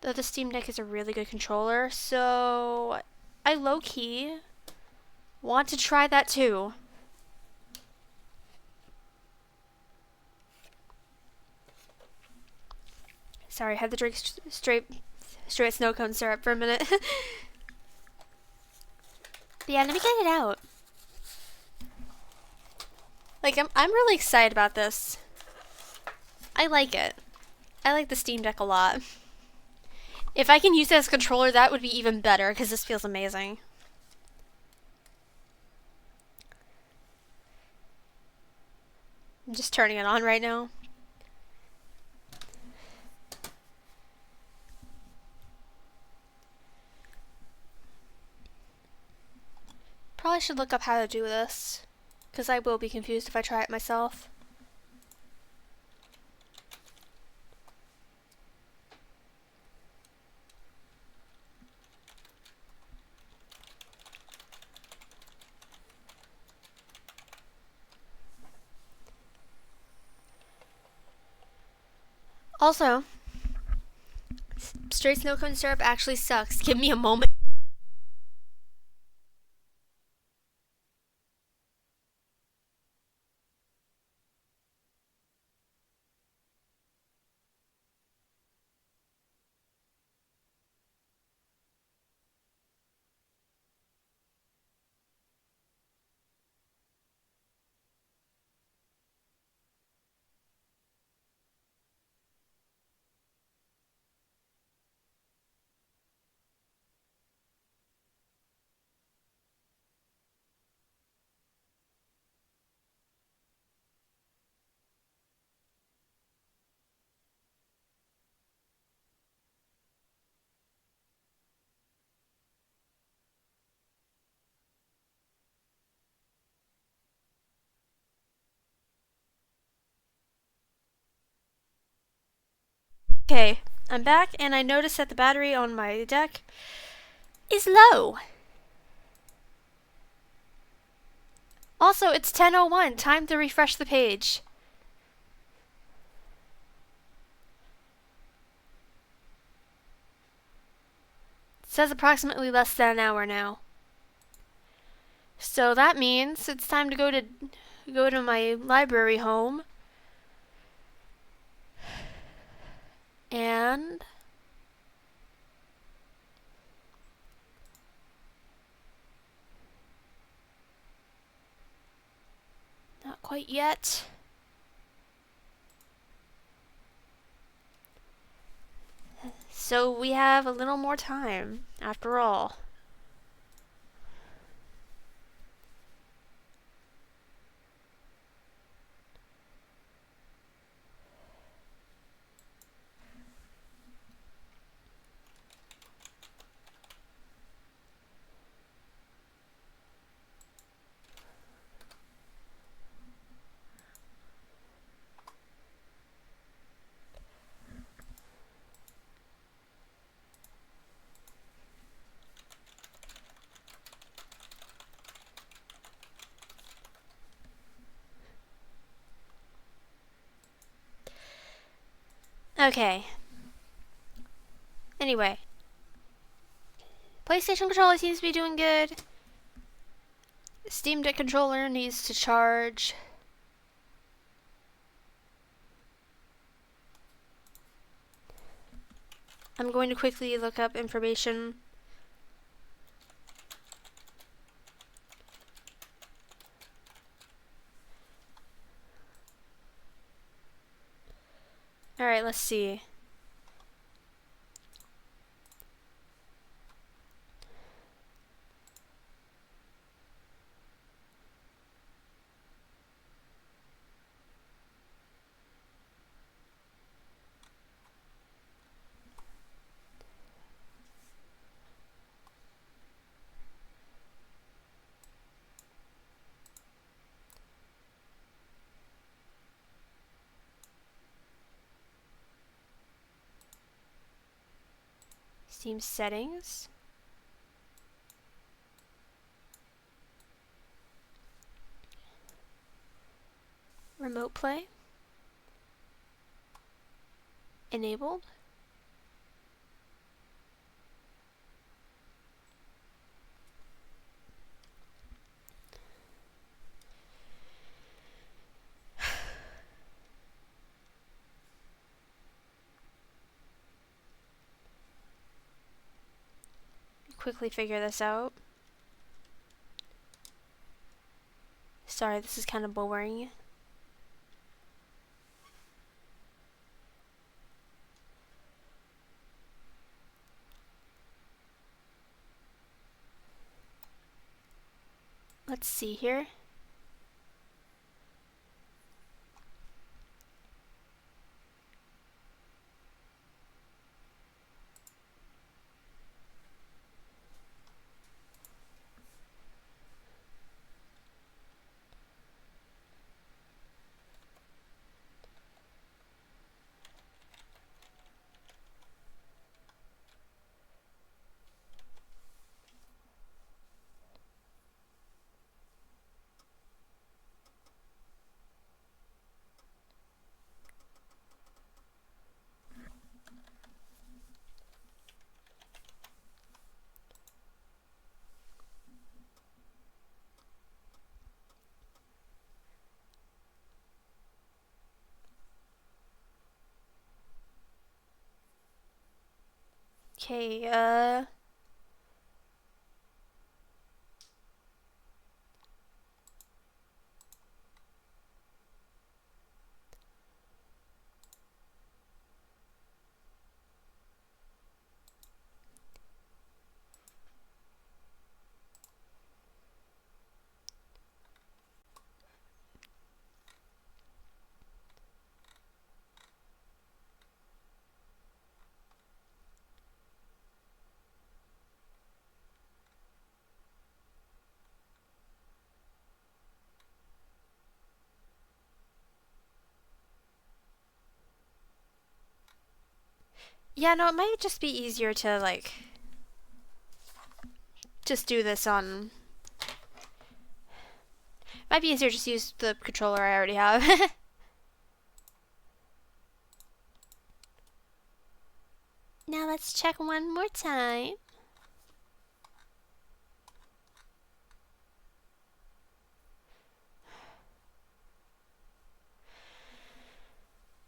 Speaker 1: Though the Steam Deck is a really good controller, so I low-key want to try that too. Sorry, I had to drink straight snow cone syrup for a minute. But yeah, let me get it out. Like I'm really excited about this. I like it. I like the Steam Deck a lot. If I can use it as a controller, that would be even better because this feels amazing. I'm just turning it on right now. Probably should look up how to do this, because I will be confused if I try it myself. Also, straight snow cone syrup actually sucks. Give me a moment. Okay, I'm back and I noticed that the battery on my deck is low. Also, it's 10:01. Time to refresh the page. It says approximately less than an hour now. So that means it's time to go to my library home and not quite yet. So we have a little more time after all. Okay. Anyway, PlayStation controller seems to be doing good. Steam Deck controller needs to charge. I'm going to quickly look up information. Alright, let's see. Steam settings. Remote play. Enabled. Quickly figure this out. Sorry, this is kind of boring. Let's see here. Okay, yeah, no, it might just be easier to, like, just do this on... Might be easier to just use the controller I already have. Now let's check one more time.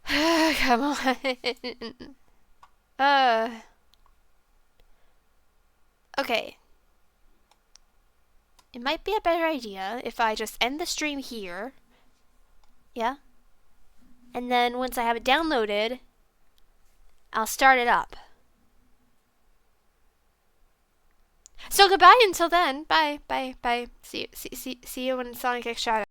Speaker 1: Come on. Okay. It might be a better idea if I just end the stream here. Yeah? And then once I have it downloaded, I'll start it up. So goodbye until then. Bye, bye, bye. See you when Sonic X Shadow.